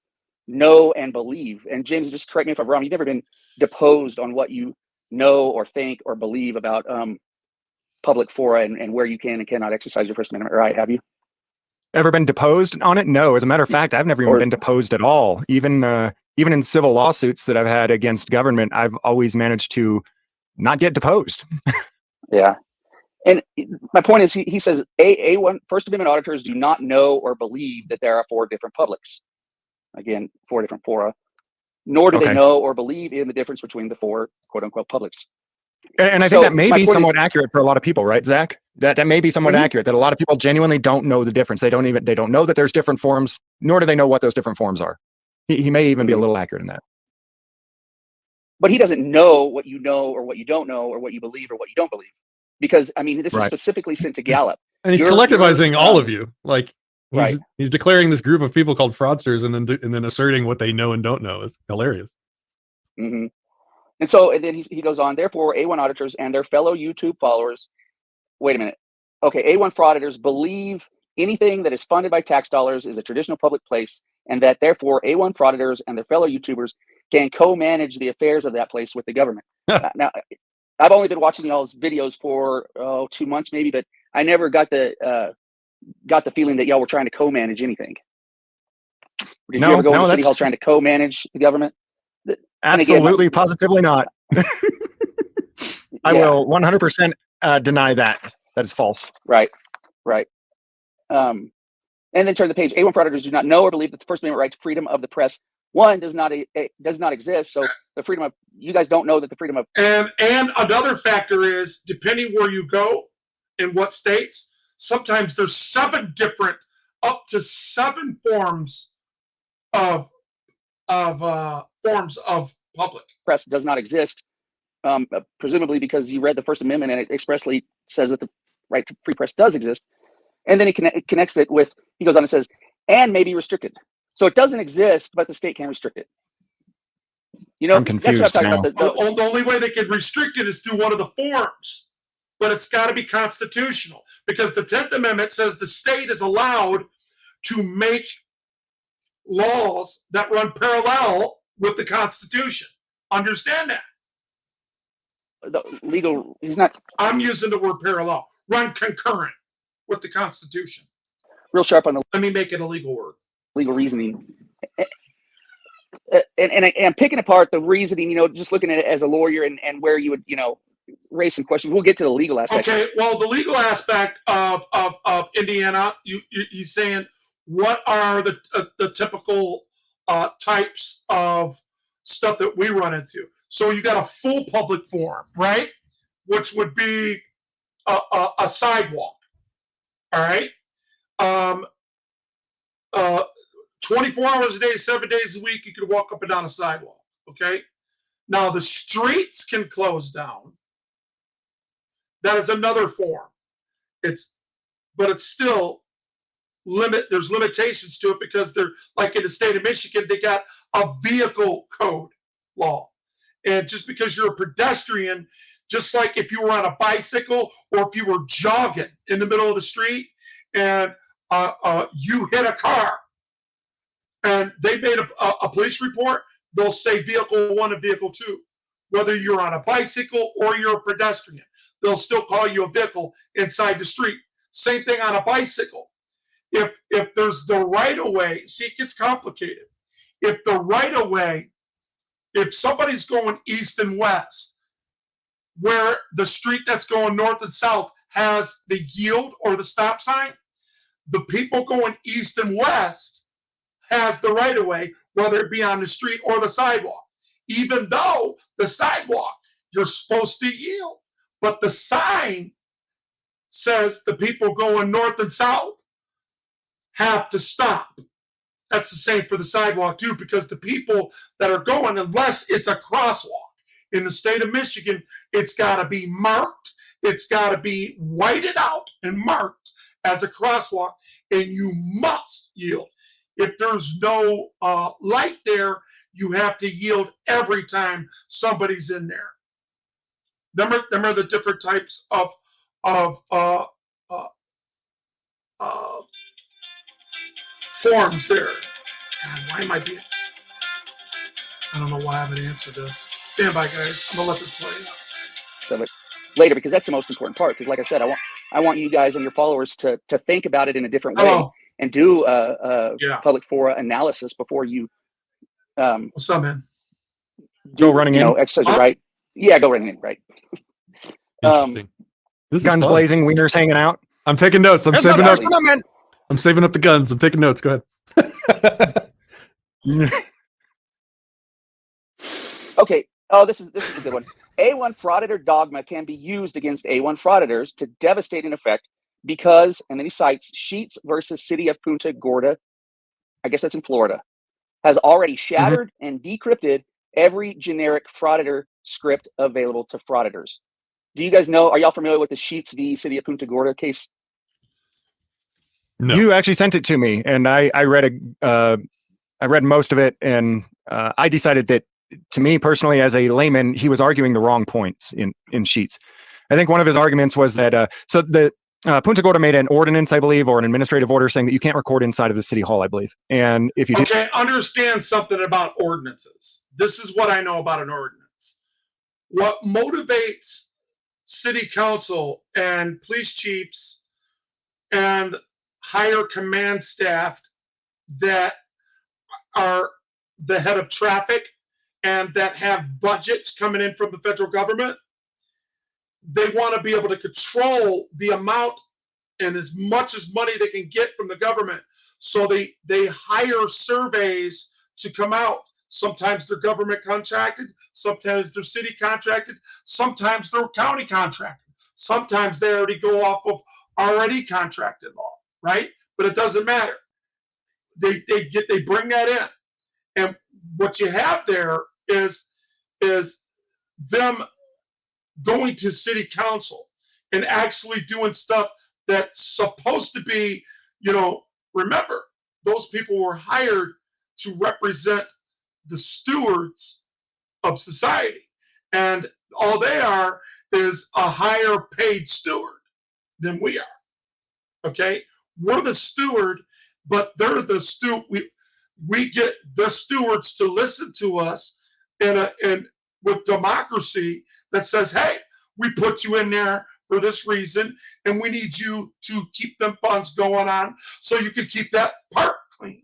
know and believe. And James, just correct me if I'm wrong, you've never been deposed on what you know or think or believe about public fora and where you can and cannot exercise your First Amendment right, have you? Ever been deposed on it? No. As a matter of fact, I've never even been deposed at all. Even in civil lawsuits that I've had against government, I've always managed to not get deposed. Yeah. And my point is, he says, A1 First Amendment auditors do not know or believe that there are 4 different publics. Again, 4 different fora. Nor do they know or believe in the difference between the 4 quote unquote publics. And I think that may be somewhat accurate for a lot of people, right, Zach? That may be somewhat accurate, that a lot of people genuinely don't know the difference. They don't know that there's different forms, nor do they know what those different forms are. He may even be a little accurate in that. But he doesn't know what you know or what you don't know or what you believe or what you don't believe. Because, I mean, this was specifically sent to Gallup. And he's collectivizing all of you. Like, right. He's declaring this group of people called fraudsters and then asserting what they know and don't know. It's hilarious. Mm-hmm. And then he goes on, therefore, A1 auditors and their fellow YouTube followers, wait a minute. Okay, A1 frauditors believe anything that is funded by tax dollars is a traditional public place, and that therefore A1 frauditors and their fellow YouTubers can co-manage the affairs of that place with the government. Now, I've only been watching y'all's videos for 2 months maybe, but I never got the feeling that y'all were trying to co-manage anything. Did you ever go into City Hall trying to co-manage the government? Absolutely, positively not. I will 100% deny that. That is false. Right. And then turn the page. A1 frauditors do not know or believe that the First Amendment right to freedom of the press, one, does not exist. So the freedom of, you guys don't know that the freedom of. And another factor is, depending where you go in what states, sometimes there's up to seven forms of public press does not exist, presumably because you read the First Amendment and it expressly says that the right to free press does exist. And then he connects it with, he goes on and says, and may be restricted. So it doesn't exist, but the state can restrict it. You know, I'm confused that's what I'm now. talking about. The only way they can restrict it is through one of the forms, but it's got to be constitutional, because the 10th Amendment says the state is allowed to make laws that run parallel with the Constitution. Understand that? The legal, he's not. I'm using the word parallel. Run concurrent with the Constitution. Real sharp on the. Let me make it a legal word. Legal reasoning. And I'm picking apart the reasoning, you know, just looking at it as a lawyer and where you would, you know, raise some questions. We'll get to the legal aspect. Okay, well, the legal aspect of Indiana, he's saying, what are the typical types of stuff that we run into. So you got a full public forum, right? Which would be a sidewalk. All right. 24 hours a day, 7 days a week, you could walk up and down a sidewalk. Okay. Now the streets can close down. That is another form. But it's still there's limitations to it because they're like in the state of Michigan, they got a vehicle code law. And just because you're a pedestrian, just like if you were on a bicycle or if you were jogging in the middle of the street and you hit a car and they made a police report, they'll say vehicle 1 and vehicle 2. Whether you're on a bicycle or you're a pedestrian, they'll still call you a vehicle inside the street. Same thing on a bicycle. If there's the right of way, see, it gets complicated. If the right of way, if somebody's going east and west, where the street that's going north and south has the yield or the stop sign, the people going east and west has the right of way, whether it be on the street or the sidewalk. Even though the sidewalk, you're supposed to yield, but the sign says the people going north and south have to stop. That's the same for the sidewalk too, because the people that are going, unless it's a crosswalk in the state of Michigan, it's got to be marked. It's got to be whited out and marked as a crosswalk, and you must yield. If there's no light there, you have to yield every time somebody's in there. Them are the different types of forms there. God, why am I being? I don't know why I haven't answered this. Stand by, guys. I'm gonna let this play out. So later, because that's the most important part. Because like I said, I want you guys and your followers to think about it in a different way and do a public fora analysis before you. What's up, man? Go running in. Exercise your right. Yeah, go running in. Right. Interesting. This Guns blazing, wieners hanging out. I'm taking notes. I'm saving up. Exactly. I'm saving up the guns. I'm taking notes. Go ahead. Okay. Oh, this is a good one. A1 frauditor dogma can be used against A1 frauditors to devastating effect because, and then he cites Sheets versus City of Punta Gorda, I guess that's in Florida, has already shattered and decrypted every generic frauditor script available to frauditors. Do you guys know, are y'all familiar with the Sheets v. City of Punta Gorda case? No. You actually sent it to me, and I read most of it, and I decided that, to me personally, as a layman, he was arguing the wrong points in Sheets. I think one of his arguments was that so the Punta Gorda made an ordinance, I believe, or an administrative order saying that you can't record inside of the city hall, I believe. And if you understand something about ordinances. This is what I know about an ordinance. What motivates city council and police chiefs and higher command staff that are the head of traffic and that have budgets coming in from the federal government, they want to be able to control the amount and as much as money they can get from the government. So they hire surveys to come out. Sometimes they're government contracted, sometimes they're city contracted, sometimes they're county contracted. Sometimes they already go off of already contracted law, right? But it doesn't matter. They bring that in. And what you have there is them going to city council and actually doing stuff that's supposed to be, remember, those people were hired to represent the stewards of society. And all they are is a higher paid steward than we are. Okay? We're the steward, but they're the steward. We get the stewards to listen to us and with democracy that says, hey, we put you in there for this reason, and we need you to keep them funds going on so you can keep that park clean,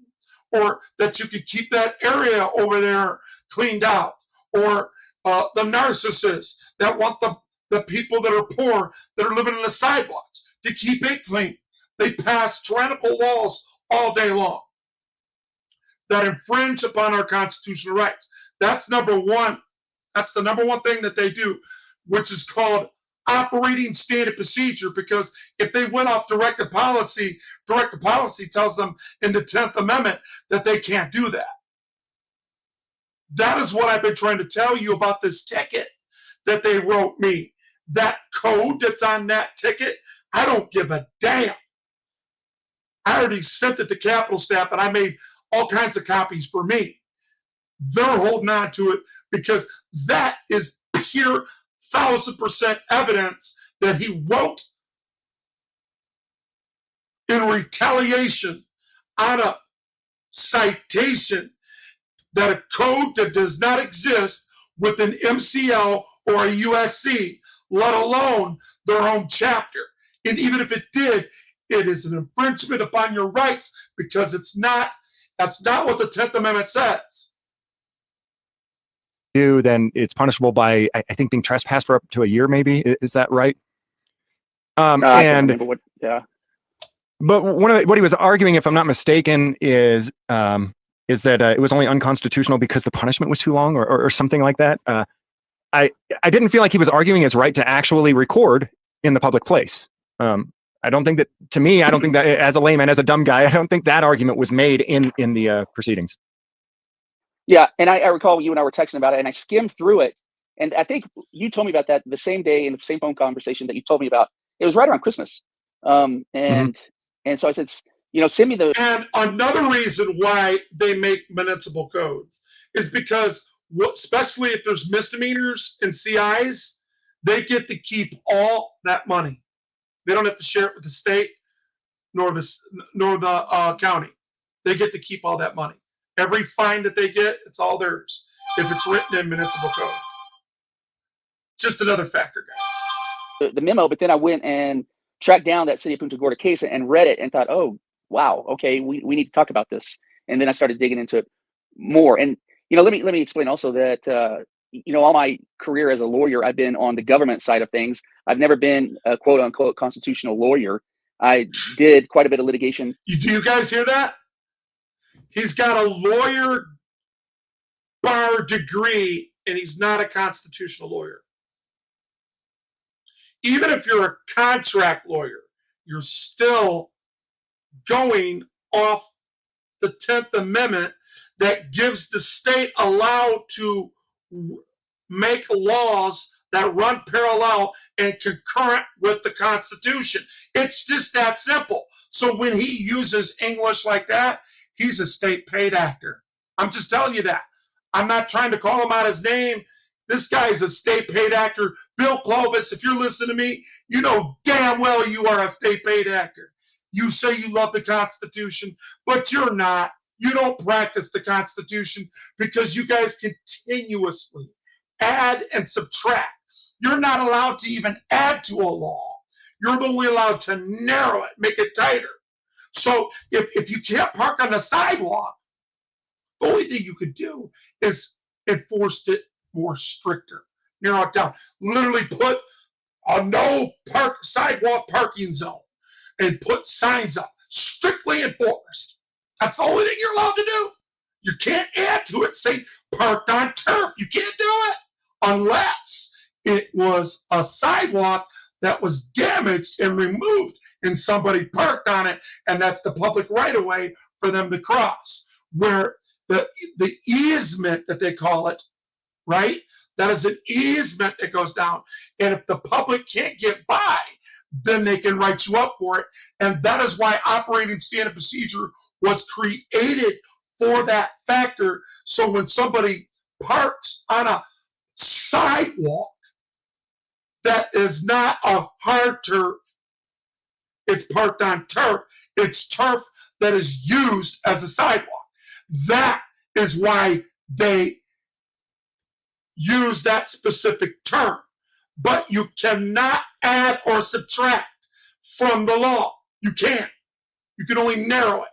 or that you could keep that area over there cleaned out, or the narcissists that want the people that are poor, that are living in the sidewalks, to keep it clean. They pass tyrannical laws all day long that infringe upon our constitutional rights. That's number one. That's the number one thing that they do, which is called operating standard procedure, because if they went off directive policy tells them in the 10th Amendment that they can't do that. That is what I've been trying to tell you about this ticket that they wrote me. That code that's on that ticket, I don't give a damn. I already sent it to Capitol staff, and I made all kinds of copies for me. They're holding on to it because that is pure 1,000% evidence that he wrote in retaliation on a citation that a code that does not exist with an MCL or a USC, let alone their own chapter. And even if it did, it is an infringement upon your rights, because that's not what the 10th Amendment says. Then it's punishable by, I think, being trespassed for up to a year, maybe. Is that right? I can't remember what. Yeah. But what he was arguing, if I'm not mistaken, is that it was only unconstitutional because the punishment was too long, or something like that. I didn't feel like he was arguing his right to actually record in the public place. I don't think that, to me, I don't think that, as a layman, as a dumb guy, I don't think that argument was made in the proceedings. Yeah, and I recall you and I were texting about it, and I skimmed through it, and I think you told me about that the same day in the same phone conversation that you told me about. It was right around Christmas, and so I said, send me the. And another reason why they make municipal codes is because, especially if there's misdemeanors and CIs, they get to keep all that money. They don't have to share it with the state nor the county. They get to keep all that money. Every fine that they get, it's all theirs if it's written in municipal code. Just another factor, guys. The memo, but then I went and tracked down that City of Punta Gorda case and read it and thought, oh, wow, okay, we need to talk about this. And then I started digging into it more. And, let me explain also that, all my career as a lawyer, I've been on the government side of things. I've never been a quote unquote constitutional lawyer. I did quite a bit of litigation. Do you guys hear that? He's got a lawyer bar degree, and he's not a constitutional lawyer. Even if you're a contract lawyer, you're still going off the 10th Amendment that gives the state allowed to make laws that run parallel and concurrent with the Constitution. It's just that simple. So when he uses English like that, he's a state paid actor. I'm just telling you that. I'm not trying to call him out his name. This guy is a state paid actor. Bill Clovis, if you're listening to me, you know damn well you are a state paid actor. You say you love the Constitution, but you're not. You don't practice the Constitution because you guys continuously add and subtract. You're not allowed to even add to a law. You're only allowed to narrow it, make it tighter. So if you can't park on the sidewalk, the only thing you could do is enforce it more stricter, narrow it down. Literally put a no sidewalk parking zone and put signs up, strictly enforced. That's the only thing you're allowed to do. You can't add to it, say parked on turf. You can't do it unless it was a sidewalk that was damaged and removed and somebody parked on it, and that's the public right-of-way for them to cross. Where the easement that they call it, right? That is an easement that goes down. And if the public can't get by, then they can write you up for it. And that is why operating standard procedure was created for that factor. So when somebody parks on a sidewalk that is not a hard turf, it's parked on turf. It's turf that is used as a sidewalk. That is why they use that specific term. But you cannot add or subtract from the law. You can't. You can only narrow it.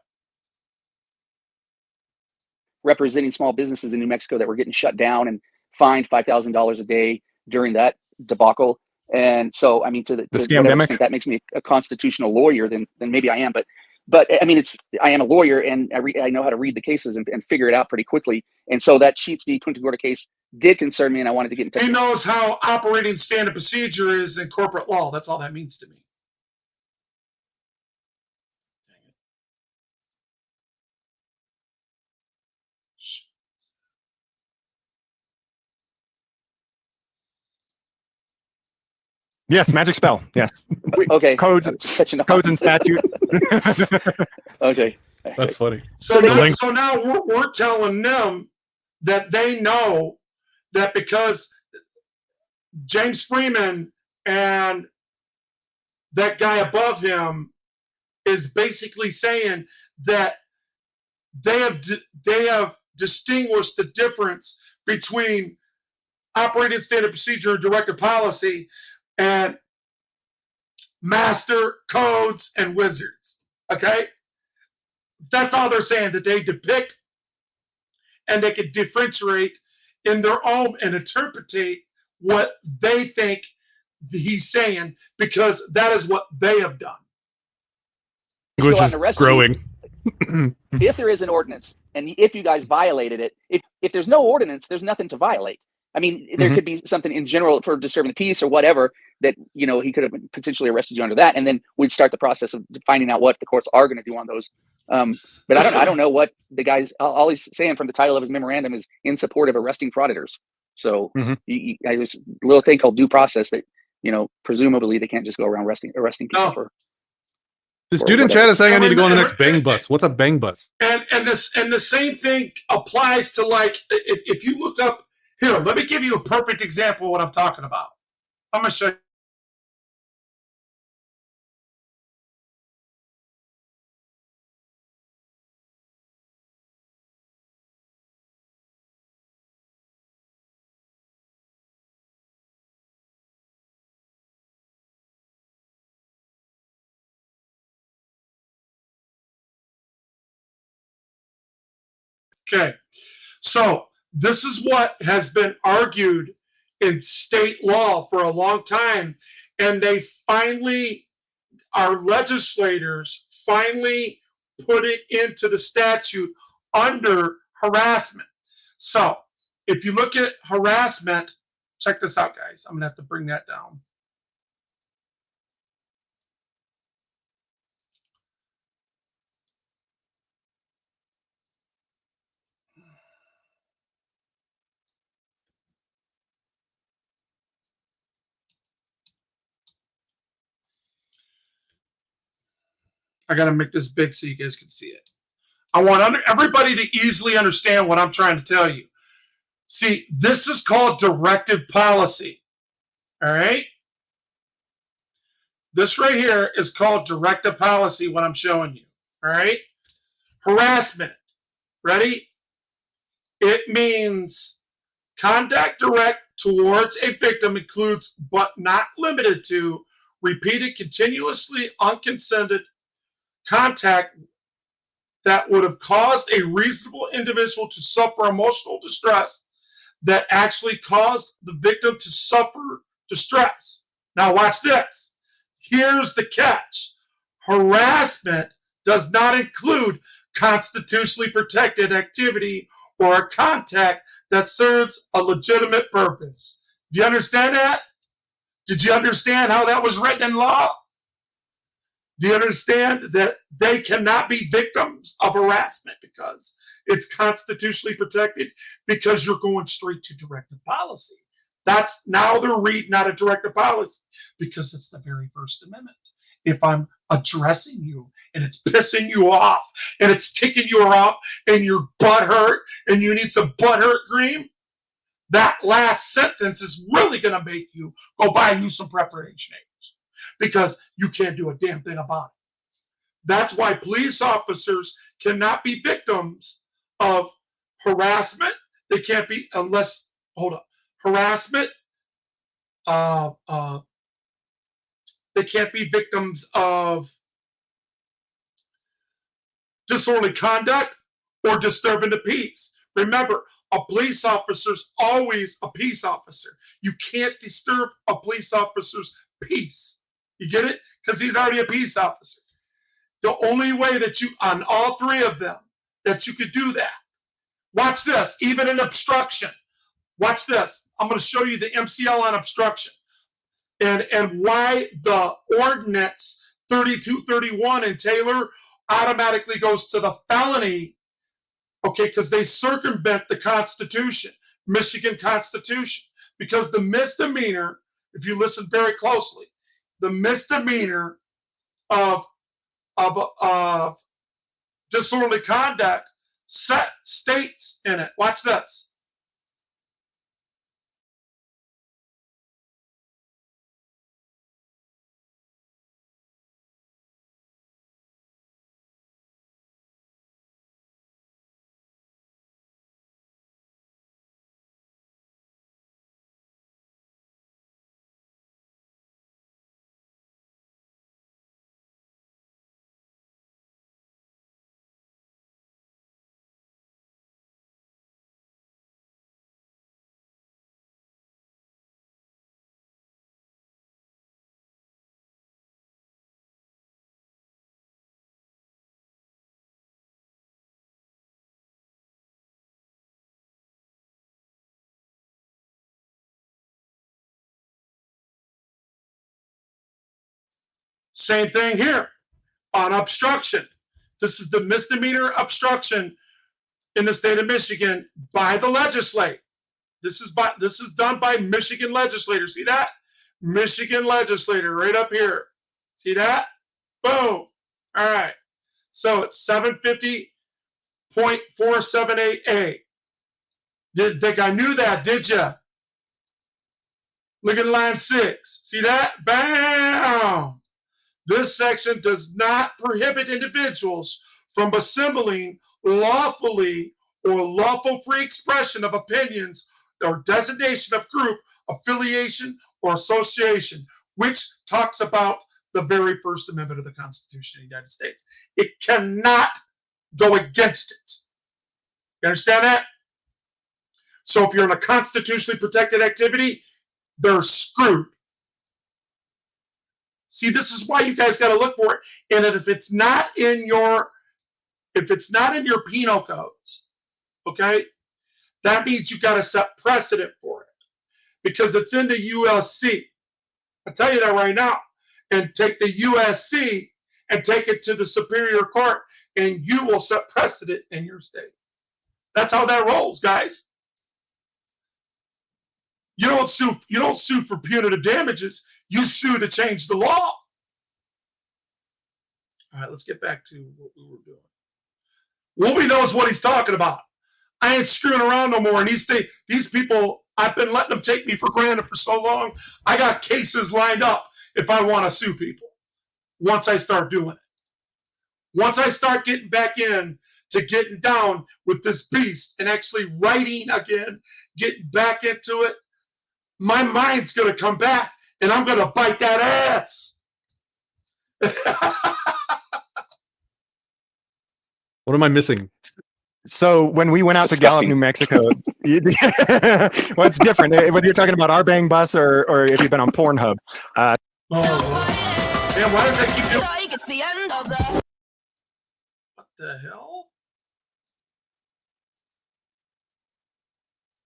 Representing small businesses in New Mexico that were getting shut down and fined $5,000 a day during that debacle. And so, I mean, to scamdemic, that makes me a constitutional lawyer, then maybe I am. But but I mean, I am a lawyer, and I know how to read the cases and figure it out pretty quickly. And so that Sheets v. Punta Gorda case did concern me, and I wanted to get in touch. He knows how operating standard procedure is in corporate law. That's all that means to me. Yes, magic spell. Yes. Okay. Codes and statutes. Okay. That's funny. So now we're telling them that they know that because James Freeman and that guy above him is basically saying that they have distinguished the difference between operating standard procedure and directive policy and master codes and wizards. Okay? That's all they're saying, that they depict and they can differentiate in their own and interpretate what they think he's saying, because that is what they have done. Which is growing. If there is an ordinance, and if you guys violated it, if there's no ordinance, there's nothing to violate. I mean, there could be something in general for disturbing the peace or whatever that, you know, he could have potentially arrested you under that, and then we'd start the process of finding out what the courts are going to do on those. But I don't know what the guy's. All he's saying from the title of his memorandum is in support of arresting frauditors. So I was a little thing called due process that, you know, presumably they can't just go around arresting people for. This dude in chat is saying I need to go on the next bang bus. What's a bang bus? And the same thing applies to, like, if you look up here. Let me give you a perfect example of what I'm talking about. I'm going to show you. Okay, so this is what has been argued in state law for a long time, and our legislators finally put it into the statute under harassment. So if you look at harassment, check this out, guys. I'm gonna have to bring that down. I got to make this big so you guys can see it. I want everybody to easily understand what I'm trying to tell you. See, this is called directive policy. All right? This right here is called directive policy, what I'm showing you. All right? Harassment. Ready? It means conduct direct towards a victim includes, but not limited to, repeated, continuously unconsented contact that would have caused a reasonable individual to suffer emotional distress that actually caused the victim to suffer distress. Now watch this. Here's the catch. Harassment does not include constitutionally protected activity or a contact that serves a legitimate purpose. Do you understand that? Did you understand how that was written in law? Do you understand that they cannot be victims of harassment because it's constitutionally protected, because you're going straight to directive policy? That's now they're reading out of directive policy because it's the very First Amendment. If I'm addressing you and it's pissing you off and it's ticking you off and your butt hurt and you need some butt hurt cream, that last sentence is really going to make you go buy you some preparation aids, because you can't do a damn thing about it. That's why police officers cannot be victims of harassment. They can't be, unless, hold up, harassment. They can't be victims of disorderly conduct or disturbing the peace. Remember, a police officer's always a peace officer. You can't disturb a police officer's peace. You get it? Because he's already a peace officer. The only way that you, on all three of them, that you could do that. Watch this, even in obstruction. Watch this. I'm going to show you the MCL on obstruction and why the ordinance 3231 in Taylor automatically goes to the felony, okay, because they circumvent the Constitution, Michigan Constitution, because the misdemeanor, if you listen very closely, the misdemeanor of disorderly conduct set states in it. Watch this. Same thing here on obstruction. This is the misdemeanor obstruction in the state of Michigan by the legislature. This is done by Michigan legislators. See that? Michigan legislator right up here. See that? Boom. All right. So it's 750.478A. Didn't think I knew that, did you? Look at line 6. See that? Bam! This section does not prohibit individuals from assembling lawfully or lawful free expression of opinions or designation of group, affiliation, or association, which talks about the very First Amendment of the Constitution of the United States. It cannot go against it. You understand that? So if you're in a constitutionally protected activity, they're screwed. See, this is why you guys got to look for it. And if it's not in your penal codes, okay, that means you got to set precedent for it because it's in the USC. I'll tell you that right now. And take the USC and take it to the Superior Court, and you will set precedent in your state. That's how that rolls, guys. You don't sue for punitive damages. You sue to change the law. All right, let's get back to what we were doing. Wolverine knows what he's talking about. I ain't screwing around no more. And these people, I've been letting them take me for granted for so long. I got cases lined up if I want to sue people. Once I start doing it. Once I start getting back in to getting down with this beast and actually writing again, getting back into it, my mind's going to come back. And I'm going to bite that ass. What am I missing? So when we went out to Gallup, New Mexico, well, it's different. Whether you're talking about our bang bus or if you've been on Pornhub. Man, why does that keep doing? It's the end of the. What the hell?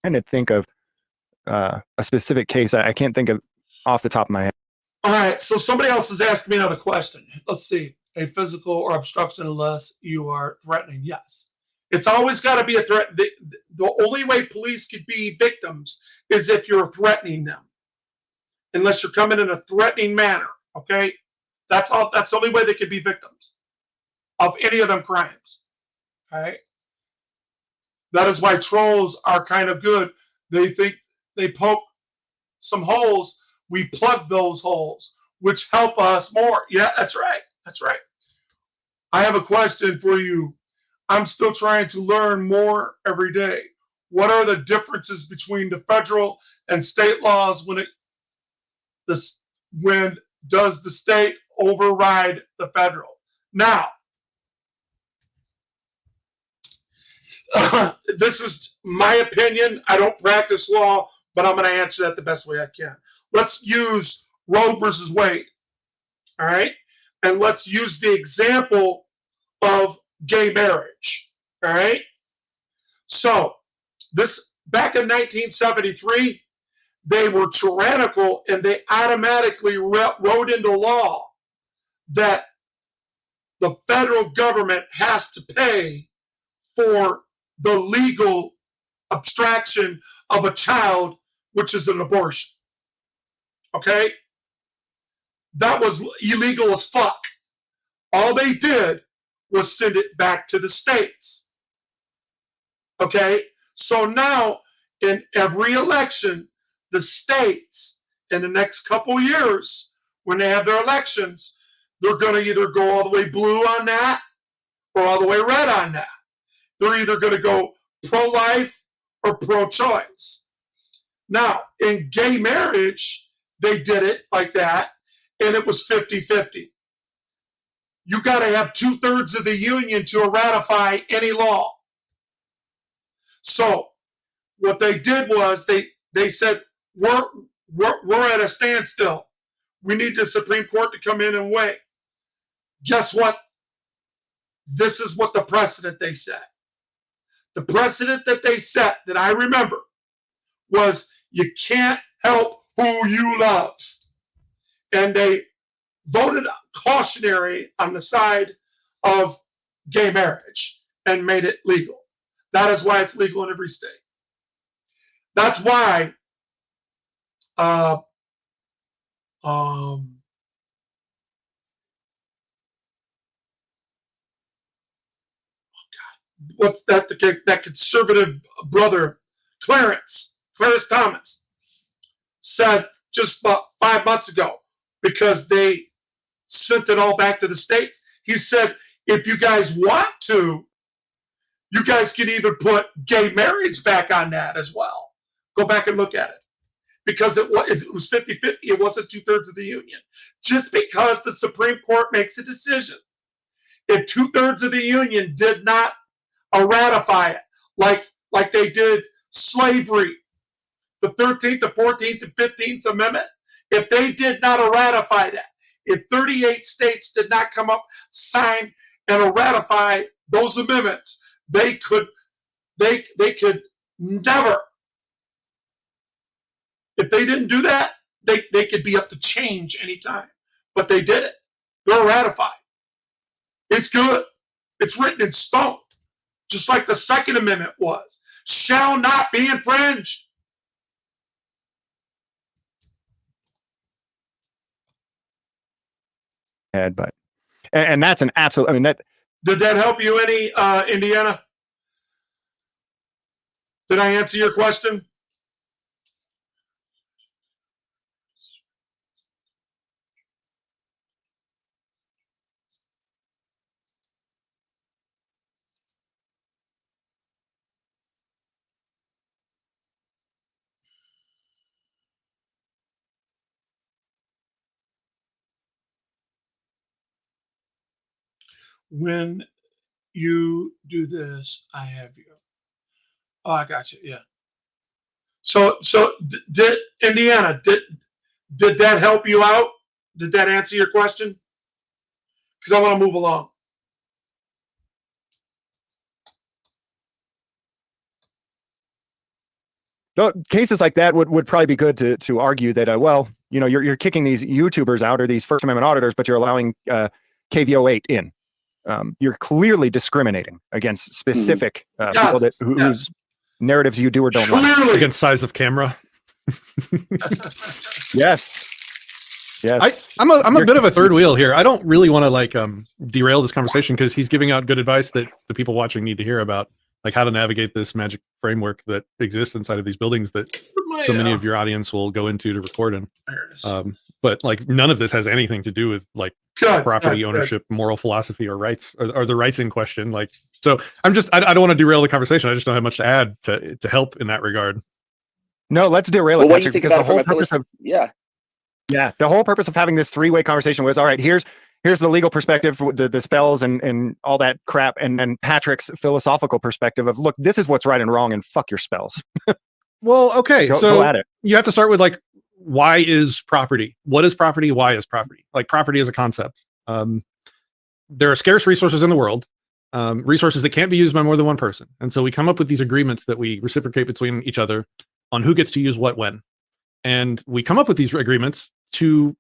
I'm trying to think of a specific case. I can't think of off the top of my head. All right, so somebody else is asking me another question. Let's see. A physical or obstruction unless you are threatening. Yes. It's always got to be a threat. The only way police could be victims is if you're threatening them. Unless you're coming in a threatening manner, okay? That's all. That's the only way they could be victims of any of them crimes, all right? That is why trolls are kind of good. They think they poke some holes. We plug those holes, which help us more. Yeah, that's right. That's right. I have a question for you. I'm still trying to learn more every day. What are the differences between the federal and state laws when does the state override the federal? Now, this is my opinion. I don't practice law, but I'm going to answer that the best way I can. Let's use Roe versus Wade. All right. and let's use the example of gay marriage. All right. So this back in 1973, they were tyrannical, and they automatically wrote into law that the federal government has to pay for the legal abstraction of a child, which is an abortion. Okay? That was illegal as fuck. All they did was send it back to the states. Okay? So now, in every election, the states, in the next couple years, when they have their elections, they're going to either go all the way blue on that or all the way red on that. They're either going to go pro-life or pro-choice. Now, in gay marriage, they did it like that, and it was 50-50. You got to have 2/3 of the union to ratify any law. So what they did was they said, we're at a standstill. We need the Supreme Court to come in and weigh. Guess what? This is what the precedent they set. The precedent that they set, that I remember, was you can't help who you love. And they voted cautionary on the side of gay marriage and made it legal. That is why it's legal in every state. That's why what's that? That conservative brother, Clarence Thomas, said just about 5 months ago, because they sent it all back to the states. He said, if you guys want to, you guys can even put gay marriage back on that as well. Go back and look at it. Because it was 50-50, it wasn't 2/3 of the union. Just because the Supreme Court makes a decision, if 2/3 of the union did not ratify it, like they did slavery, the 13th, the 14th, the 15th Amendment, if they did not ratify that, if 38 states did not come up, sign, and ratify those amendments, they could never. If they didn't do that, they could be up to change anytime. But they did it. They're ratified. It's good. It's written in stone, just like the Second Amendment was. Shall not be infringed. But and that's an absolute. I mean, that did that help you any, Indiana? Did I answer your question? When you do this, I have you. Oh, I got you. Yeah. So did Indiana, did that help you out? Did that answer your question? Because I want to move along. Cases like that would probably be good to argue that well, you know, you're kicking these YouTubers out or these First Amendment auditors, but you're allowing KVO 8 in. You're clearly discriminating against specific people that whose narratives you do or don't like. Against size of camera. Yes. I'm a bit of a third wheel here. I don't really want to derail this conversation, because he's giving out good advice that the people watching need to hear about, like how to navigate this magic framework that exists inside of these buildings that so many of your audience will go into to record in. But none of this has anything to do with property ownership, moral philosophy, or rights, or the rights in question. So I don't want to derail the conversation. I just don't have much to add to help in that regard. No, let's derail it, Patrick, because the whole purpose of the whole purpose of having this three-way conversation was, all right, here's the legal perspective, the spells and all that crap, and then Patrick's philosophical perspective of, look, this is what's right and wrong, and fuck your spells. Well, okay, go at it. You have to start with why is property? What is property? Why is property? Property is a concept. There are scarce resources in the world, resources that can't be used by more than one person. And so we come up with these agreements that we reciprocate between each other on who gets to use what when. And we come up with these agreements to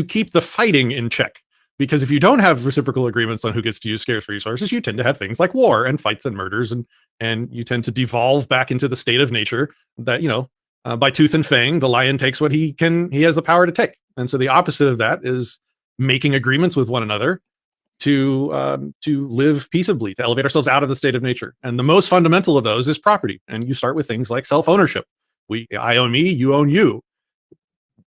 keep the fighting in check. Because if you don't have reciprocal agreements on who gets to use scarce resources, you tend to have things like war and fights and murders, and you tend to devolve back into the state of nature that, by tooth and fang, the lion takes what he has the power to take. And so the opposite of that is making agreements with one another to live peaceably, to elevate ourselves out of the state of nature. And the most fundamental of those is property. And you start with things like self-ownership. I own me, you own you.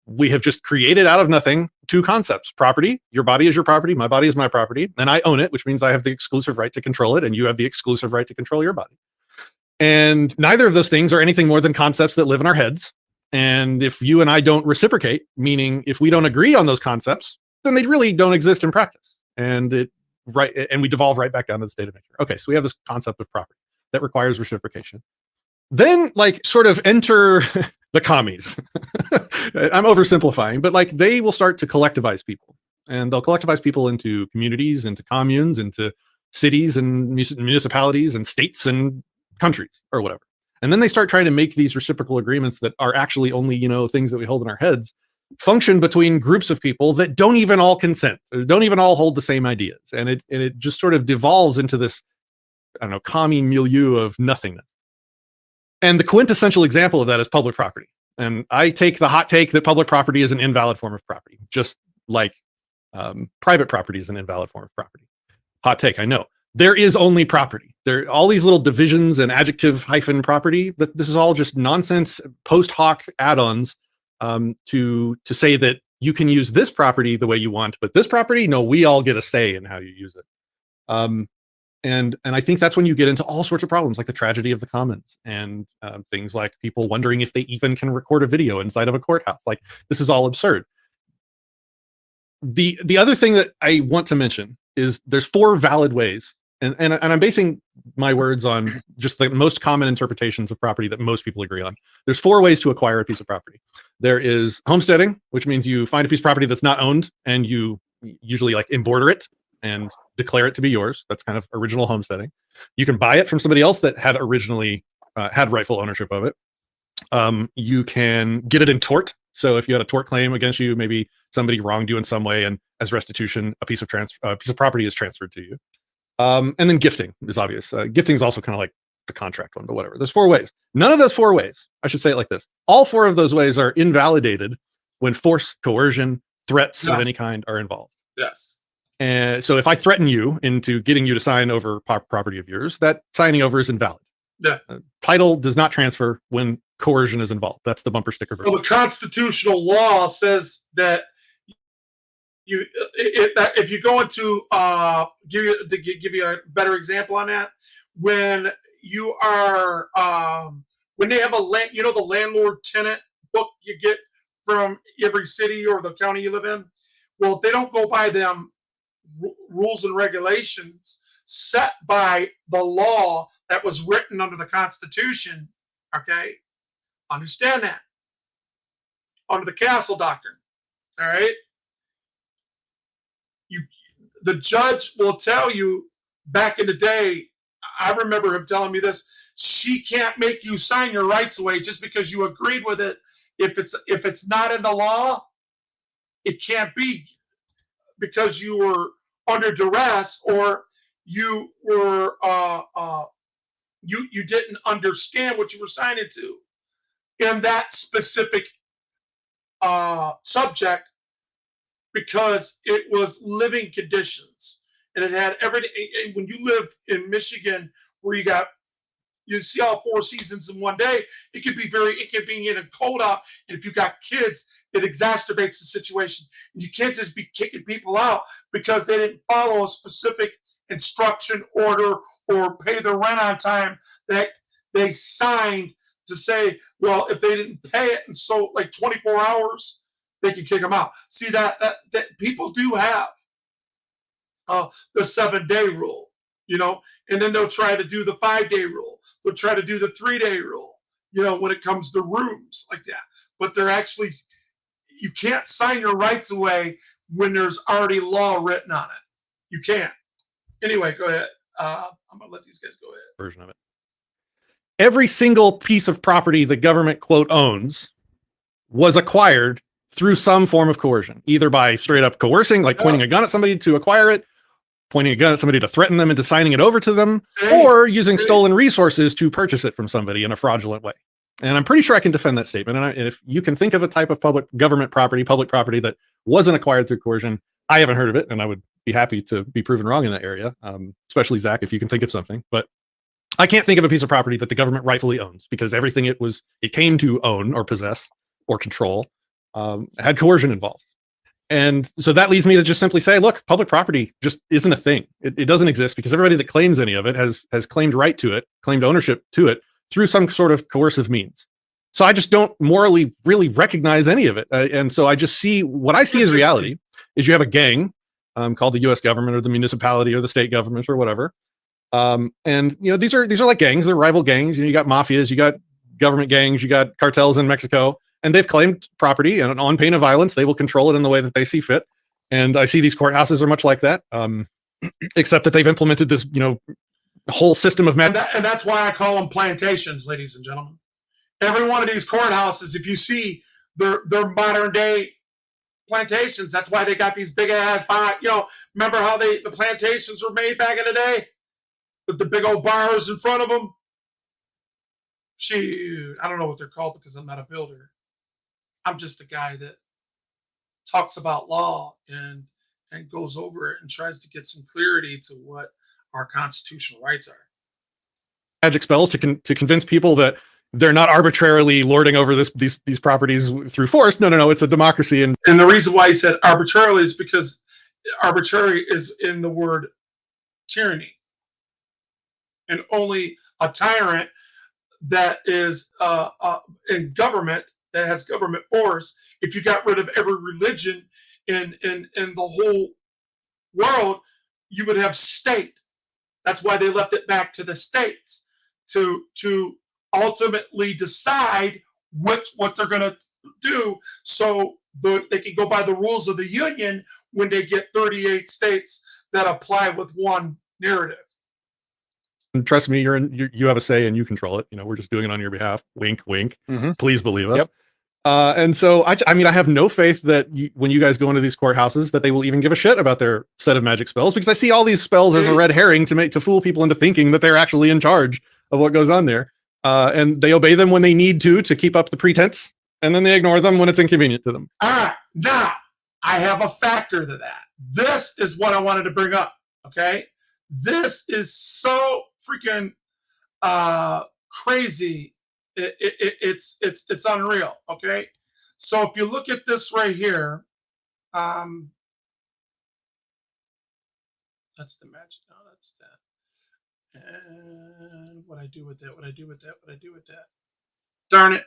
We have just created out of nothing two concepts: property. Your body is your property. My body is my property. And I own it, which means I have the exclusive right to control it. And you have the exclusive right to control your body. And neither of those things are anything more than concepts that live in our heads. And if you and I don't reciprocate, meaning if we don't agree on those concepts, then they really don't exist in practice. And we devolve right back down to the state of nature. Okay, so we have this concept of property that requires reciprocation. Then, sort of enter the commies. I'm oversimplifying, but they will start to collectivize people, and they'll collectivize people into communities, into communes, into cities and municipalities and states and countries or whatever. And then they start trying to make these reciprocal agreements that are actually only, things that we hold in our heads, function between groups of people that don't even all consent, or don't even all hold the same ideas. And it just sort of devolves into this, commie milieu of nothingness. And the quintessential example of that is public property. And I take the hot take that public property is an invalid form of property, just like private property is an invalid form of property. Hot take, I know. There is only property. There are all these little divisions and adjective hyphen property. This is all just nonsense post hoc add-ons to say that you can use this property the way you want, but this property, no, we all get a say in how you use it. And I think that's when you get into all sorts of problems, like the tragedy of the commons, and things like people wondering if they even can record a video inside of a courthouse. This is all absurd. The other thing that I want to mention is there's 4 valid ways, and I'm basing my words on just the most common interpretations of property that most people agree on. There's 4 ways to acquire a piece of property. There is homesteading, which means you find a piece of property that's not owned, and you usually emborder it and declare it to be yours. That's kind of original homesteading. You can buy it from somebody else that had originally had rightful ownership of it. You can get it in tort. So if you had a tort claim against you, maybe somebody wronged you in some way, and as restitution, a piece of property is transferred to you. And then gifting is obvious. Gifting is also kind of like the contract one, but whatever. There's 4 ways. None of those 4 ways, I should say it like this: all 4 of those ways are invalidated when force, coercion, threats of any kind are involved. Yes. And so if I threaten you into getting you to sign over property of yours, that signing over is invalid. Yeah. Title does not transfer when coercion is involved. That's the bumper sticker version. Well, the constitutional law says that if you go into give you a better example on that, when you are when they have a land, the landlord tenant book you get from every city or the county you live in. Well, if they don't go by them rules and regulations set by the law that was written under the Constitution, okay, understand that, under the Castle Doctrine, all right, the judge will tell you, back in the day, I remember him telling me this: she can't make you sign your rights away just because you agreed with it. If it's not in the law, it can't be, because you were under duress, or you were you didn't understand what you were signing to in that specific subject, because it was living conditions, and it had everything. And when you live in Michigan, where you see all 4 seasons in one day, it can be very inconvenient and cold out. And if you've got kids, it exacerbates the situation. And you can't just be kicking people out because they didn't follow a specific instruction order or pay the rent on time that they signed to say, well, if they didn't pay it in 24 hours, they can kick them out. See, that people do have the 7-day rule, and then they'll try to do the 5-day rule. They'll try to do the 3-day rule, when it comes to rooms like that. But they're actually, you can't sign your rights away when there's already law written on it. You can't. Anyway, go ahead. I'm going to let these guys go ahead. Version of it. Every single piece of property the government, quote, owns was acquired through some form of coercion, either by straight up coercing, like pointing a gun at somebody to acquire it, pointing a gun at somebody to threaten them into signing it over to them, or using stolen resources to purchase it from somebody in a fraudulent way. And I'm pretty sure I can defend that statement. And if you can think of a type of public property that wasn't acquired through coercion, I haven't heard of it, and I would be happy to be proven wrong in that area, especially Zach, if you can think of something. But I can't think of a piece of property that the government rightfully owns, because everything it came to own or possess or control had coercion involved. And so that leads me to just simply say, look, public property just isn't a thing. It doesn't exist, because everybody that claims any of it has claimed right to it, claimed ownership to it through some sort of coercive means. So I just don't morally really recognize any of it. And so I just see what I see as reality is you have a gang called the US government or the municipality or the state government or whatever. And these are like gangs, they're rival gangs. You got mafias, you got government gangs, you got cartels in Mexico, and they've claimed property, and on pain of violence, they will control it in the way that they see fit. And I see these courthouses are much like that, except that they've implemented this, whole system of and that's why I call them plantations, ladies and gentlemen. Every one of these courthouses, if you see, they're modern day plantations. That's why they got these big ass, remember how the plantations were made back in the day with the big old bars in front of them? Shoot, I don't know what they're called because I'm not a builder. I'm just a guy that talks about law and goes over it and tries to get some clarity to what our constitutional rights are. Magic spells to convince people that they're not arbitrarily lording over these properties through force. No, it's a democracy. And the reason why he said arbitrarily is because arbitrary is in the word tyranny. And only a tyrant that is in government, that has government force, if you got rid of every religion in the whole world, you would have state. That's why they left it back to the states to ultimately decide what they're going to do, so they can go by the rules of the union when they get 38 states that apply with one narrative. And trust me, you have a say and you control it. We're just doing it on your behalf. Wink, wink. Mm-hmm. Please believe us. Yep. And so, I mean, I have no faith that when you guys go into these courthouses, that they will even give a shit about their set of magic spells, because I see all these spells as a red herring to fool people into thinking that they're actually in charge of what goes on there. And they obey them when they need to keep up the pretense, and then they ignore them when it's inconvenient to them. All right, now I have a factor to that. This is what I wanted to bring up. Okay, this is so freaking crazy. It's unreal. Okay, so if you look at this right here, that's the magic. No, that's that. And what I do with that? Darn it!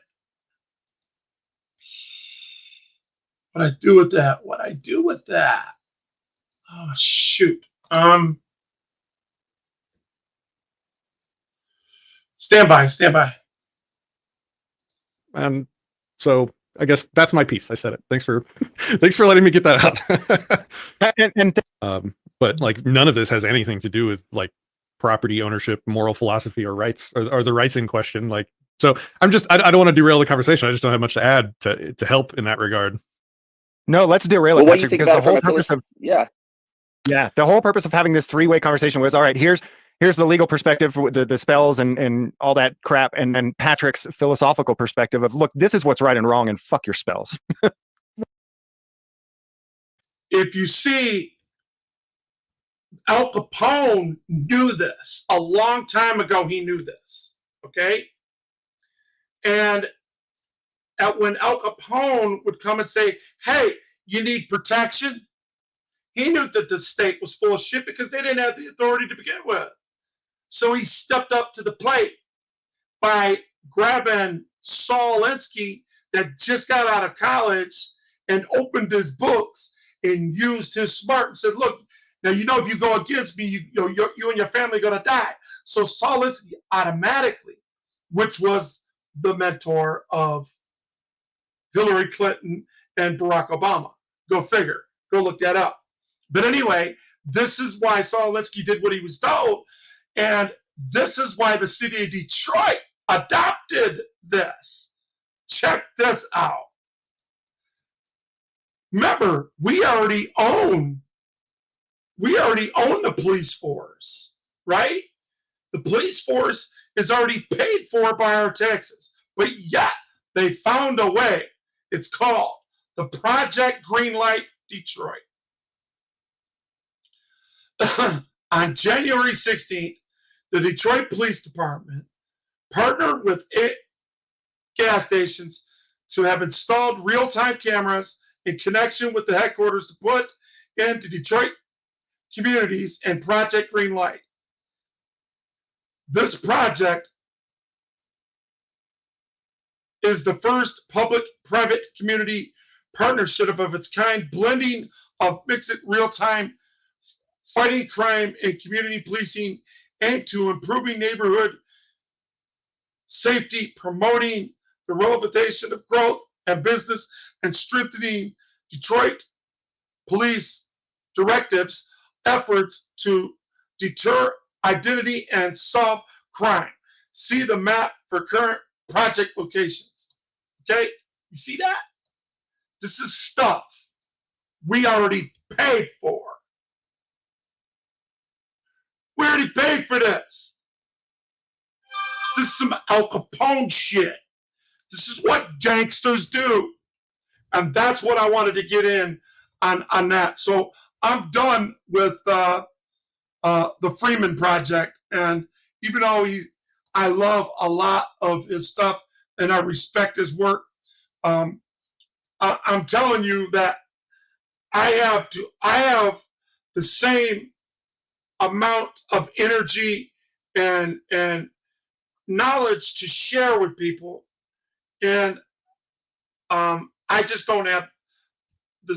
What I do with that? Oh shoot! Stand by. And so I guess that's my piece. I said it. Thanks for letting me get that out. But like, none of this has anything to do with like property ownership, moral philosophy, or rights, or the rights in question. Like, so I don't want to derail the conversation. I just don't have much to add to help in that regard. No, let's derail it, Patrick, because the whole purpose of the whole purpose of having this three-way conversation was, all right, here's the legal perspective, the spells and all that crap, and then Patrick's philosophical perspective of, look, this is what's right and wrong, and fuck your spells. If you see, Al Capone knew this a long time ago. He knew this, okay? And when Al Capone would come and say, hey, you need protection, he knew that the state was full of shit because they didn't have the authority to begin with. So he stepped up to the plate by grabbing Saul Alinsky, that just got out of college, and opened his books and used his smart and said, look, now, if you go against me, you and your family are going to die. So Saul Alinsky automatically, which was the mentor of Hillary Clinton and Barack Obama. Go figure. Go look that up. But anyway, this is why Saul Alinsky did what he was told, and this is why the city of Detroit adopted this. Check this out. Remember, we already own the police force, right? The police force is already paid for by our taxes, but yet they found a way. It's called the Project Greenlight Detroit. On January 16th, the Detroit Police Department partnered with gas stations to have installed real-time cameras in connection with the headquarters to put into Detroit communities and Project Greenlight. This project is the first public-private community partnership of its kind, blending of mixed real-time fighting crime and community policing aimed to improving neighborhood safety, promoting the realization of growth and business, and strengthening Detroit police directives efforts to deter identity and solve crime. See the map for current project locations. Okay, you see that? This is stuff we already paid for. We already paid for this. This is some Al Capone shit. This is what gangsters do. And that's what I wanted to get in on that. So I'm done with the Freeman Project. And even though I love a lot of his stuff and I respect his work, I'm telling you that I have the same amount of energy and knowledge to share with people, and I just don't have the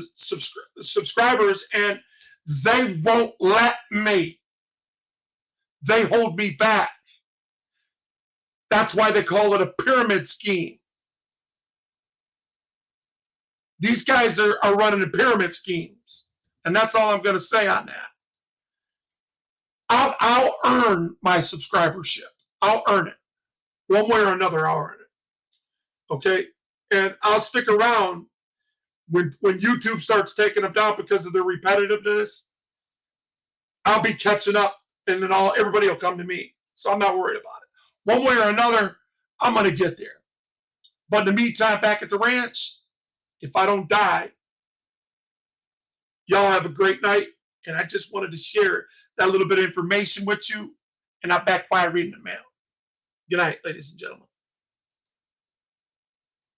subscribers, and they won't let me. They hold me back. That's why they call it a pyramid scheme. These guys are running the pyramid schemes, and that's all I'm going to say on that. I'll earn my subscribership. I'll earn it. One way or another, I'll earn it. Okay? And I'll stick around when YouTube starts taking them down because of their repetitiveness. I'll be catching up, and then everybody will come to me. So I'm not worried about it. One way or another, I'm going to get there. But in the meantime, back at the ranch, if I don't die, y'all have a great night. And I just wanted to share that little bit of information with you, and I'm back by reading the mail. Good night, ladies and gentlemen.